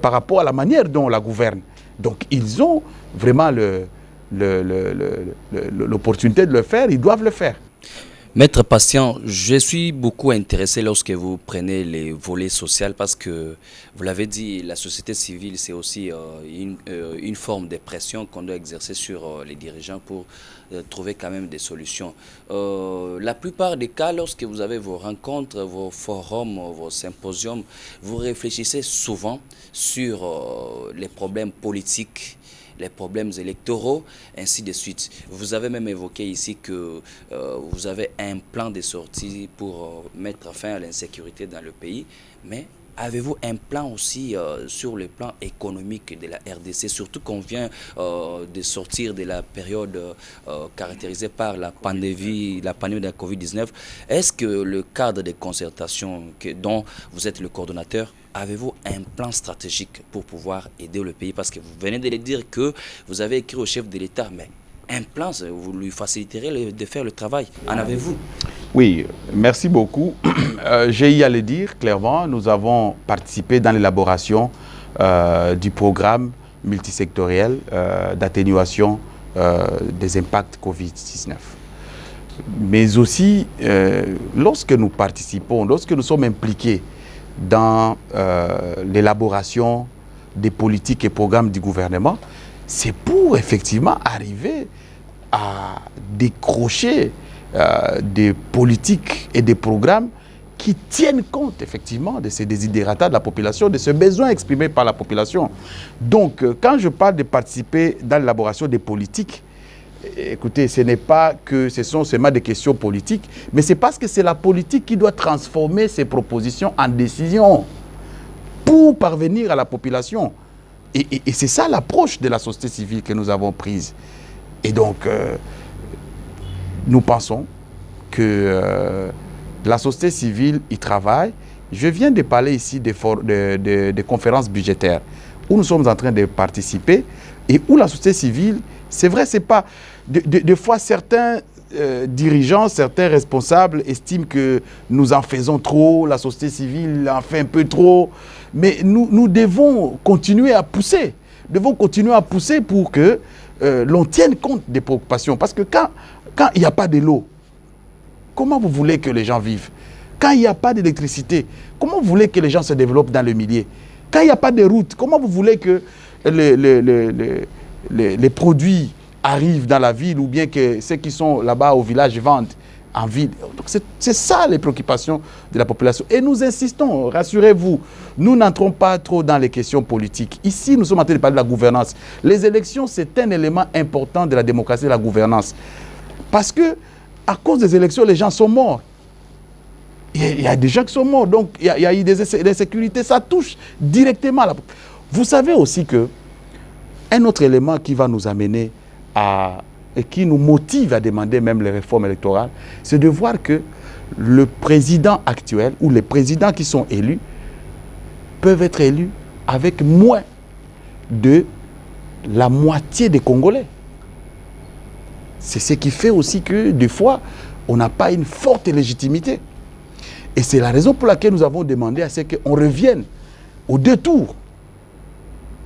par rapport à la manière dont on la gouverne. Donc, ils ont vraiment l'opportunité de le faire, ils doivent le faire. Maître Patient, je suis beaucoup intéressé lorsque vous prenez les volets sociaux parce que, vous l'avez dit, la société civile, c'est aussi une forme de pression qu'on doit exercer sur les dirigeants pour trouver quand même des solutions. La plupart des cas, lorsque vous avez vos rencontres, vos forums, vos symposiums, vous réfléchissez souvent sur les problèmes politiques, les problèmes électoraux, ainsi de suite. Vous avez même évoqué ici que vous avez un plan de sortie pour mettre fin à l'insécurité dans le pays, mais avez-vous un plan aussi sur le plan économique de la RDC, surtout qu'on vient de sortir de la période caractérisée par la pandémie de la COVID-19. Est-ce que le cadre de concertation dont vous êtes le coordonnateur, avez-vous un plan stratégique pour pouvoir aider le pays? Parce que vous venez de le dire que vous avez écrit au chef de l'État, mais un plan, vous lui faciliterez de faire le travail. En avez-vous? Oui, merci beaucoup. J'ai eu à le dire clairement, nous avons participé dans l'élaboration du programme multisectoriel d'atténuation des impacts Covid-19. Mais aussi, lorsque nous participons, lorsque nous sommes impliqués dans l'élaboration des politiques et programmes du gouvernement, c'est pour effectivement arriver à décrocher des politiques et des programmes qui tiennent compte effectivement de ces desiderata de la population, de ce besoin exprimé par la population. Donc, quand je parle de participer dans l'élaboration des politiques, écoutez, ce n'est pas que ce sont seulement des questions politiques, mais c'est parce que c'est la politique qui doit transformer ces propositions en décisions pour parvenir à la population. Et c'est ça l'approche de la société civile que nous avons prise. Et donc, nous pensons que la société civile y travaille. Je viens de parler ici des conférences budgétaires où nous sommes en train de participer et où la société civile, c'est vrai, c'est pas... Des fois, certains dirigeants, certains responsables estiment que nous en faisons trop, la société civile en fait un peu trop, mais nous devons continuer à pousser. Nous devons continuer à pousser pour que l'on tienne compte des préoccupations. Parce que quand il n'y a pas de l'eau, comment vous voulez que les gens vivent? Quand il n'y a pas d'électricité, comment vous voulez que les gens se développent dans le milieu? Quand il n'y a pas de route, comment vous voulez que les produits arrivent dans la ville ou bien que ceux qui sont là-bas au village vendent en ville? Donc c'est ça les préoccupations de la population. Et nous insistons, rassurez-vous, nous n'entrons pas trop dans les questions politiques. Ici, nous sommes en train de parler de la gouvernance. Les élections, c'est un élément important de la démocratie et de la gouvernance. Parce que, à cause des élections, les gens sont morts. Il y a des gens qui sont morts, donc il y a eu des insécurités, ça touche directement à la population. Vous savez aussi que un autre élément qui va nous amener et qui nous motive à demander même les réformes électorales, c'est de voir que le président actuel ou les présidents qui sont élus peuvent être élus avec moins de la moitié des Congolais. C'est ce qui fait aussi que des fois, on n'a pas une forte légitimité. Et c'est la raison pour laquelle nous avons demandé à ce qu'on revienne aux deux tours.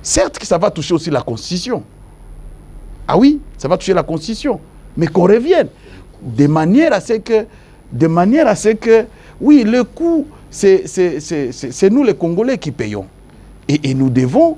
Certes que ça va toucher aussi la Constitution. Ah oui, ça va toucher la Constitution. Mais qu'on revienne de manière à ce que, oui, le coût, c'est nous les Congolais qui payons. Et nous devons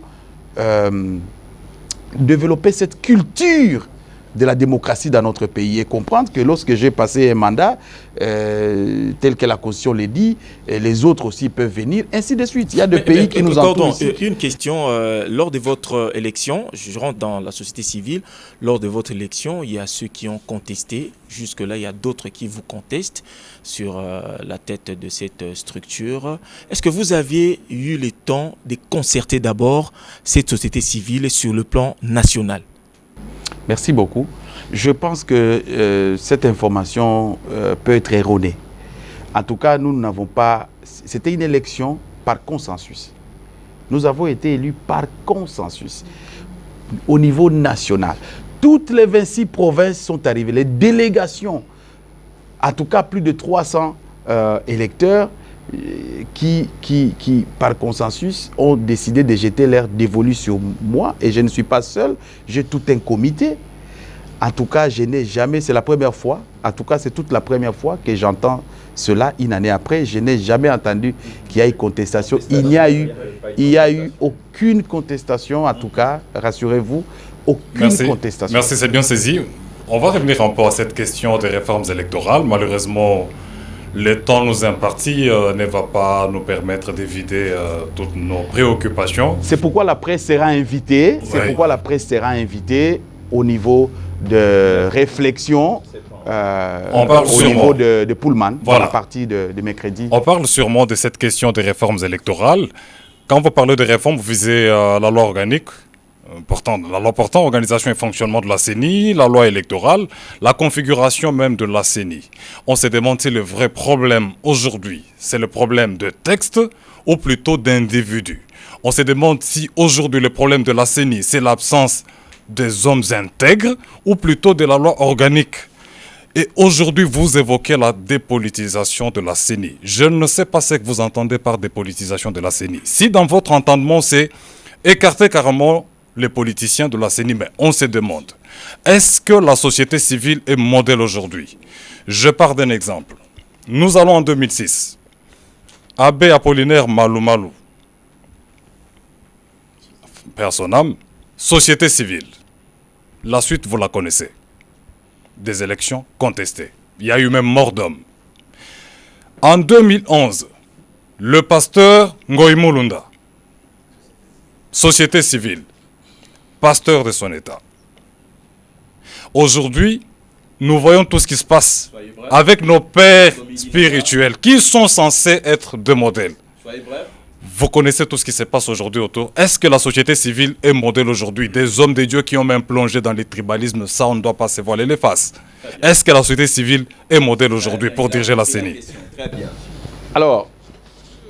développer cette culture de la démocratie dans notre pays et comprendre que lorsque j'ai passé un mandat, tel que la Constitution le dit, les autres aussi peuvent venir, ainsi de suite. Il y a des pays qui nous entourent ici. Une question, lors de votre élection, je rentre dans la société civile, lors de votre élection, il y a ceux qui ont contesté, jusque-là il y a d'autres qui vous contestent sur la tête de cette structure. Est-ce que vous aviez eu le temps de concerter d'abord cette société civile sur le plan national ? Merci beaucoup. Je pense que cette information peut être erronée. En tout cas, nous n'avons pas... C'était une élection par consensus. Nous avons été élus par consensus au niveau national. Toutes les 26 provinces sont arrivées. Les délégations, en tout cas plus de 300 électeurs qui, par consensus, ont décidé de jeter leur dévolu sur moi. Et je ne suis pas seul, j'ai tout un comité. En tout cas, je n'ai jamais, c'est la première fois, en tout cas, c'est toute la première fois que j'entends cela une année après. Je n'ai jamais entendu qu'il y ait contestation. Il n'y a eu aucune contestation, en tout cas, rassurez-vous, aucune contestation. Merci, c'est bien saisi. On va revenir un peu à cette question des réformes électorales. Malheureusement, le temps nous imparti ne va pas nous permettre d'éviter toutes nos préoccupations. C'est pourquoi la presse sera invitée. C'est pourquoi la presse sera invitée au niveau de réflexion au niveau de Pullman, voilà, dans la partie de mercredi. On parle sûrement de cette question des réformes électorales. Quand vous parlez de réformes, vous visez la loi organique, la loi portant organisation et fonctionnement de la CENI, la loi électorale, la configuration même de la CENI. On s'est demandé si le vrai problème aujourd'hui, c'est le problème de texte ou plutôt d'individus. On se demande si aujourd'hui le problème de la CENI, c'est l'absence des hommes intègres ou plutôt de la loi organique. Et aujourd'hui, vous évoquez la dépolitisation de la CENI. Je ne sais pas ce que vous entendez par dépolitisation de la CENI. Si dans votre entendement, c'est écarter carrément les politiciens de la CENI, mais on se demande, est-ce que la société civile est modèle aujourd'hui? Je pars d'un exemple. Nous allons en 2006. Abbé Apollinaire Malou Malou, père son âme, société civile. La suite, vous la connaissez. Des élections contestées. Il y a eu même mort d'homme. En 2011, le pasteur Ngoï Mulunda, société civile, pasteur de son État. Aujourd'hui, nous voyons tout ce qui se passe avec nos pères spirituels qui sont censés être de modèles. Vous connaissez tout ce qui se passe aujourd'hui autour. Est-ce que la société civile est modèle aujourd'hui? Des hommes de Dieu qui ont même plongé dans les tribalismes, ça on ne doit pas se voiler les faces. Est-ce que la société civile est modèle aujourd'hui pour diriger la CENI? Alors,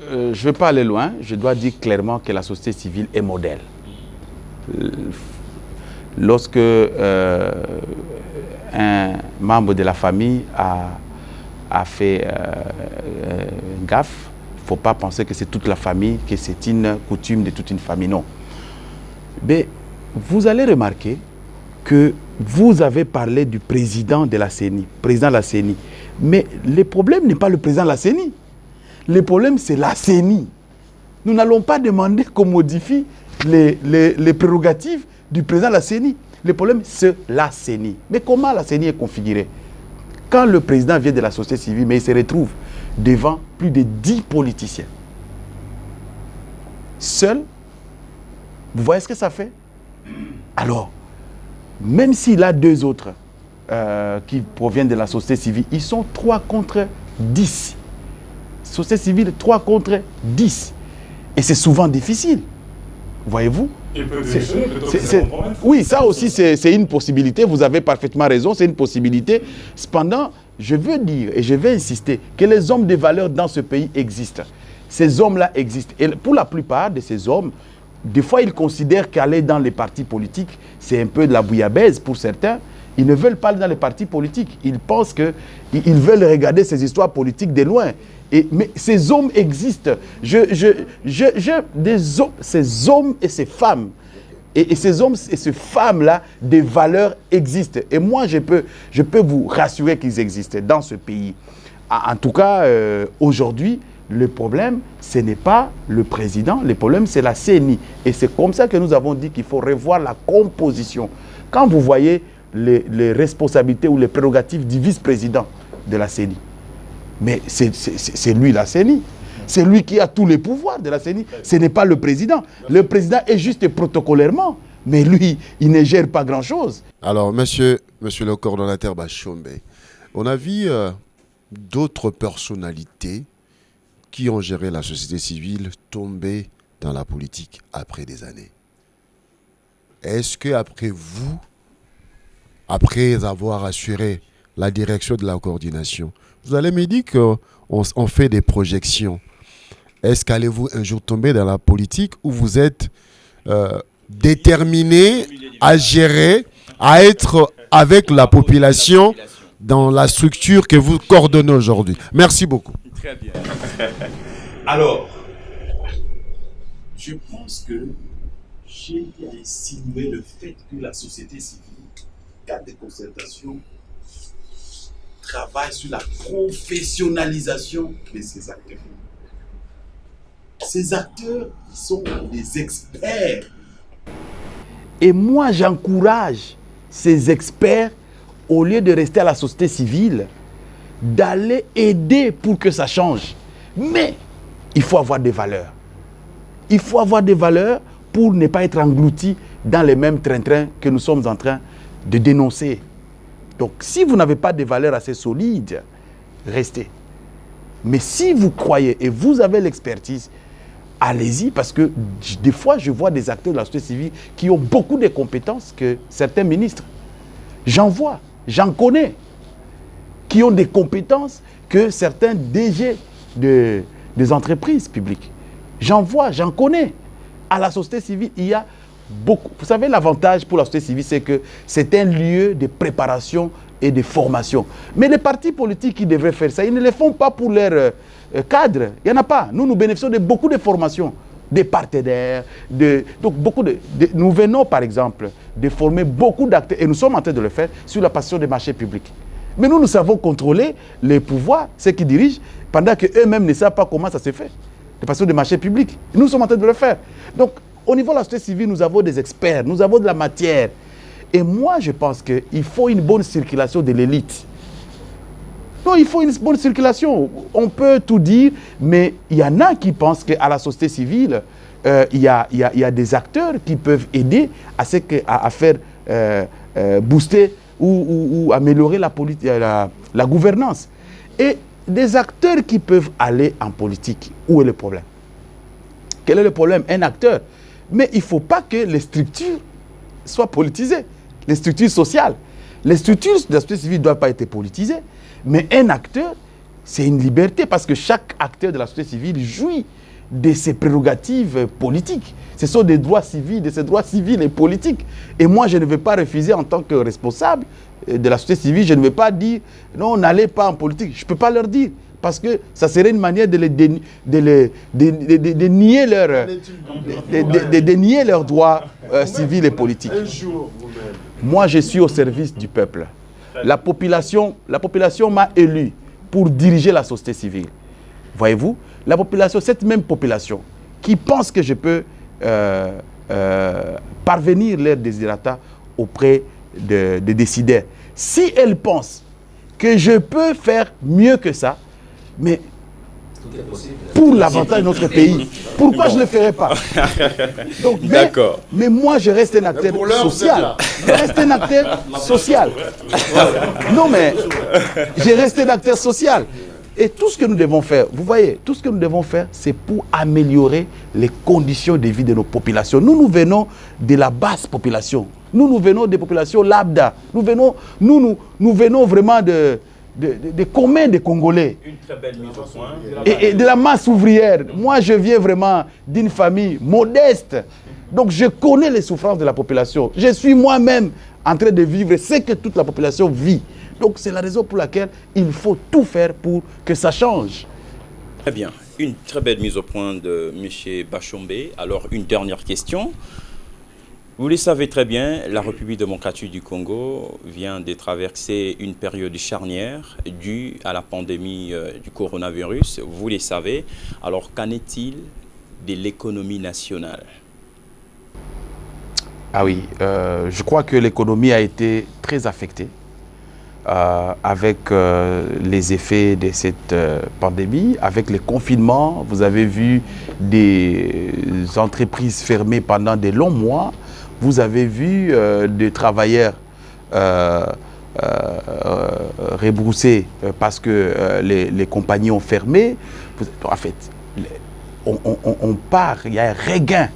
je ne vais pas aller loin. Je dois dire clairement que la société civile est modèle. Lorsque un membre de la famille a fait un gaffe, il ne faut pas penser que c'est toute la famille, que c'est une coutume de toute une famille, non. Mais vous allez remarquer que vous avez parlé du président de la CENI, président de la CENI. Mais le problème n'est pas le président de la CENI. Le problème, c'est la CENI. Nous n'allons pas demander qu'on modifie les prérogatives du président de la CENI. Le problème, c'est la CENI. Mais comment la CENI est configurée? Quand le président vient de la société civile, mais il se retrouve devant plus de 10 politiciens. Seul, vous voyez ce que ça fait? Alors, même s'il a deux autres qui proviennent de la société civile, ils sont 3 contre 10. Société civile, 3 contre 10. Et c'est souvent difficile. Voyez-vous? Oui, ça aussi, c'est une possibilité. Vous avez parfaitement raison, c'est une possibilité. Cependant, je veux dire et je vais insister que les hommes de valeur dans ce pays existent. Ces hommes-là existent. Et pour la plupart de ces hommes, des fois, ils considèrent qu'aller dans les partis politiques, c'est un peu de la bouillabaisse pour certains. Ils ne veulent pas aller dans les partis politiques. Ils pensent qu'ils veulent regarder ces histoires politiques de loin. Mais ces hommes existent. Ces hommes et ces femmes, et ces hommes et ces femmes-là, des valeurs existent. Et moi, je peux vous rassurer qu'ils existent dans ce pays. En tout cas, aujourd'hui, le problème, ce n'est pas le président, le problème, c'est la CENI. Et c'est comme ça que nous avons dit qu'il faut revoir la composition. Quand vous voyez les responsabilités ou les prérogatives du vice-président de la CENI, mais c'est lui la CENI. C'est lui qui a tous les pouvoirs de la CENI. Ce n'est pas le président. Le président est juste protocolairement. Mais lui, il ne gère pas grand-chose. Alors, monsieur le coordonnateur Bashombe, on a vu d'autres personnalités qui ont géré la société civile tomber dans la politique après des années. Est-ce que après vous, après avoir assuré la direction de la coordination, vous allez me dire qu'on fait des projections? Est-ce qu'allez-vous un jour tomber dans la politique où vous êtes déterminé à gérer, à être avec la population dans la structure que vous coordonnez aujourd'hui? Merci beaucoup. Très bien. Alors, je pense que j'ai insinué le fait que la société civile, cadre de concertation, travaille sur la professionnalisation de ces acteurs. Ces acteurs sont des experts. Et moi, j'encourage ces experts, au lieu de rester à la société civile, d'aller aider pour que ça change. Mais il faut avoir des valeurs. Il faut avoir des valeurs pour ne pas être englouti dans les mêmes train-train que nous sommes en train de dénoncer. Donc, si vous n'avez pas de valeurs assez solides, restez. Mais si vous croyez et vous avez l'expertise, allez-y, parce que des fois, je vois des acteurs de la société civile qui ont beaucoup de compétences que certains ministres. J'en vois, j'en connais, qui ont des compétences que certains DG des entreprises publiques. J'en vois, j'en connais. À la société civile, il y a beaucoup. Vous savez, l'avantage pour la société civile, c'est que c'est un lieu de préparation et de formation. Mais les partis politiques qui devraient faire ça, ils ne le font pas pour leurs cadres. Il n'y en a pas. Nous bénéficions de beaucoup de formations, des partenaires, donc nous venons, par exemple, de former beaucoup d'acteurs, et nous sommes en train de le faire, sur la passion des marchés publics. Mais nous savons contrôler les pouvoirs, ceux qui dirigent, pendant qu'eux-mêmes ne savent pas comment ça se fait. La passion des marchés publics. Nous sommes en train de le faire. Donc, au niveau de la société civile, nous avons des experts, nous avons de la matière. Et moi, je pense qu'il faut une bonne circulation de l'élite. Non, il faut une bonne circulation. On peut tout dire, mais il y en a qui pensent qu'à la société civile, il y a des acteurs qui peuvent aider à faire booster ou améliorer la gouvernance. Et des acteurs qui peuvent aller en politique. Où est le problème? Quel est le problème? Un acteur. Mais il ne faut pas que les structures soient politisées. Les structures sociales. Les structures de la société civile ne doivent pas être politisées. Mais un acteur, c'est une liberté parce que chaque acteur de la société civile jouit de ses prérogatives politiques. Ce sont des droits civils, de ces droits civils et politiques. Et moi, je ne vais pas refuser en tant que responsable de la société civile, je ne vais pas dire non, n'allez pas en politique. Je ne peux pas leur dire parce que ça serait une manière de nier leurs droits civils et politiques. Moi, je suis au service du peuple. La population m'a élu pour diriger la société civile. Voyez-vous, la population, cette même population qui pense que je peux parvenir leurs désirata auprès des décideurs. Si elle pense que je peux faire mieux que ça, mais pour l'avantage de notre pays, pourquoi je ne le ferais pas? Donc, d'accord. Mais moi, je reste un acteur social. Je reste un acteur social. Non, mais je reste un acteur social. Et tout ce que nous devons faire, vous voyez, tout ce que nous devons faire, c'est pour améliorer les conditions de vie de nos populations. Nous venons de la basse population. Nous venons des populations lambda. Nous venons vraiment de communs des Congolais. Une très belle mise au point. Et de la masse ouvrière. Moi, je viens vraiment d'une famille modeste. Donc, je connais les souffrances de la population. Je suis moi-même en train de vivre ce que toute la population vit. Donc, c'est la raison pour laquelle il faut tout faire pour que ça change. Très bien. Une très belle mise au point de M. Bashombe. Alors, une dernière question. Vous le savez très bien, la République démocratique du Congo vient de traverser une période charnière due à la pandémie du coronavirus. Vous le savez. Alors, qu'en est-il de l'économie nationale? Ah oui, je crois que l'économie a été très affectée avec les effets de cette pandémie, avec les confinements. Vous avez vu des entreprises fermées pendant de longs mois. Vous avez vu des travailleurs rebroussés parce que les compagnies ont fermé. En fait, on part, il y a un regain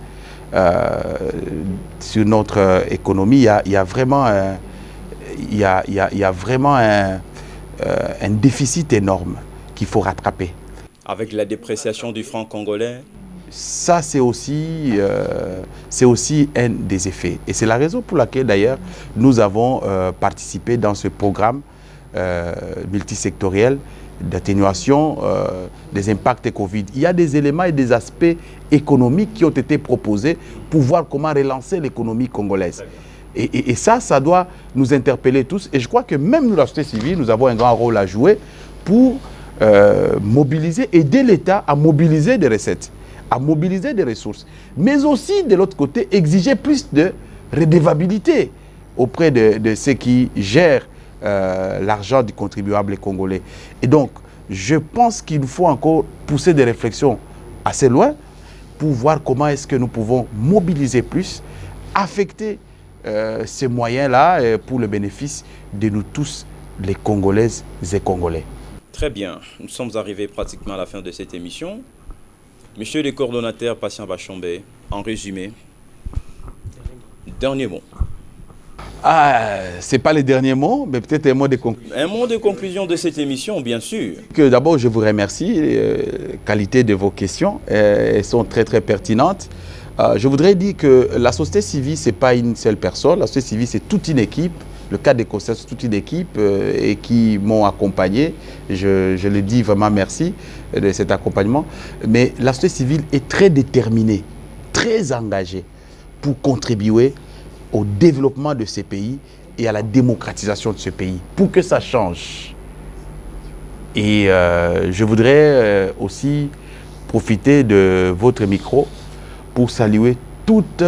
sur notre économie. Il y a vraiment un déficit énorme qu'il faut rattraper. Avec la dépréciation du franc congolais? Ça, c'est aussi un des effets. Et c'est la raison pour laquelle, d'ailleurs, nous avons participé dans ce programme multisectoriel d'atténuation des impacts Covid. Il y a des éléments et des aspects économiques qui ont été proposés pour voir comment relancer l'économie congolaise. Et ça doit nous interpeller tous. Et je crois que même nous, la société civile, nous avons un grand rôle à jouer pour mobiliser, aider l'État à mobiliser des recettes, à mobiliser des ressources. Mais aussi, de l'autre côté, exiger plus de redevabilité auprès de ceux qui gèrent l'argent du contribuable congolais. Et donc, je pense qu'il faut encore pousser des réflexions assez loin pour voir comment est-ce que nous pouvons mobiliser plus, affecter ces moyens-là pour le bénéfice de nous tous, les Congolaises et Congolais. Très bien, nous sommes arrivés pratiquement à la fin de cette émission. Monsieur le coordonnateur Patient Bachombe, en résumé, dernier mot. Ce n'est pas les derniers mots, mais peut-être un mot de conclusion. Un mot de conclusion de cette émission, bien sûr. D'abord, je vous remercie. La qualité de vos questions, elles sont très très pertinentes. Je voudrais dire que la société civile, ce n'est pas une seule personne. La société civile, c'est toute une équipe. Le cadre des conseils, c'est toute une équipe et qui m'ont accompagné. Je le dis vraiment merci de cet accompagnement. Mais la société civile est très déterminée, très engagée pour contribuer au développement de ces pays et à la démocratisation de ce pays, pour que ça change. Et je voudrais aussi profiter de votre micro pour saluer toutes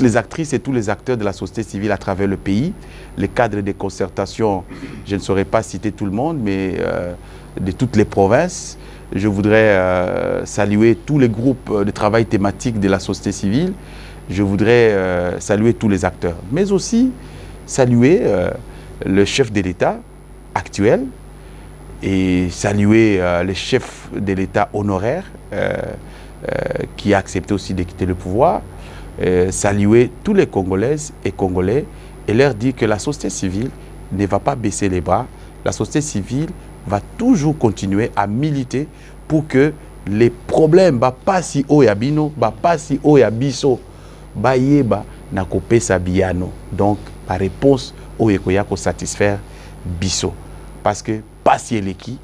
les actrices et tous les acteurs de la société civile à travers le pays. Les cadres de concertation, je ne saurais pas citer tout le monde, mais de toutes les provinces. Je voudrais saluer tous les groupes de travail thématique de la société civile. Je voudrais saluer tous les acteurs, mais aussi saluer le chef de l'État actuel et saluer les chefs de l'État honoraire qui a accepté aussi de quitter le pouvoir, saluer tous les Congolaises et Congolais et leur dire que la société civile ne va pas baisser les bras. La société civile va toujours continuer à militer pour que les problèmes pas si haut ya bino, pas si haut ya biso, bayeba na kopesa biano. Donc, par réponse au ekoya ko satisfaire biso. Parce que pas si eleki,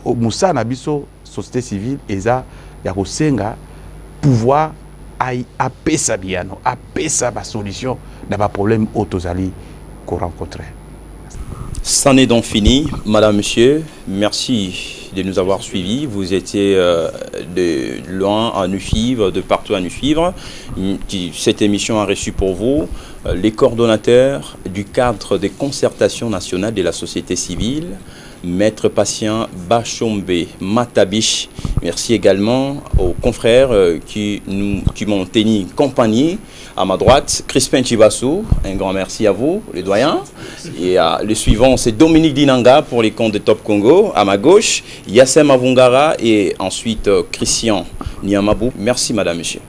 Moussa na biso, société civile, eza ya kosenga pouvoir apesa biano, apesa ba solution na ba problème autozali qu'on rencontrait. C'en est donc fini, madame, monsieur. Merci de nous avoir suivis. Vous étiez de loin à nous suivre, de partout à nous suivre. Cette émission a reçu pour vous les coordonnateurs du cadre des concertations nationales de la société civile, Maître Patient Bachombe Matabiche. Merci également aux confrères qui m'ont tenu compagnie. À ma droite, Crispin Chibassou, un grand merci à vous, les doyens. Et le suivant, c'est Dominique Dinanga pour les comptes de Top Congo. À ma gauche, Yassem Avungara et ensuite Christian Niamabou. Merci, madame, monsieur.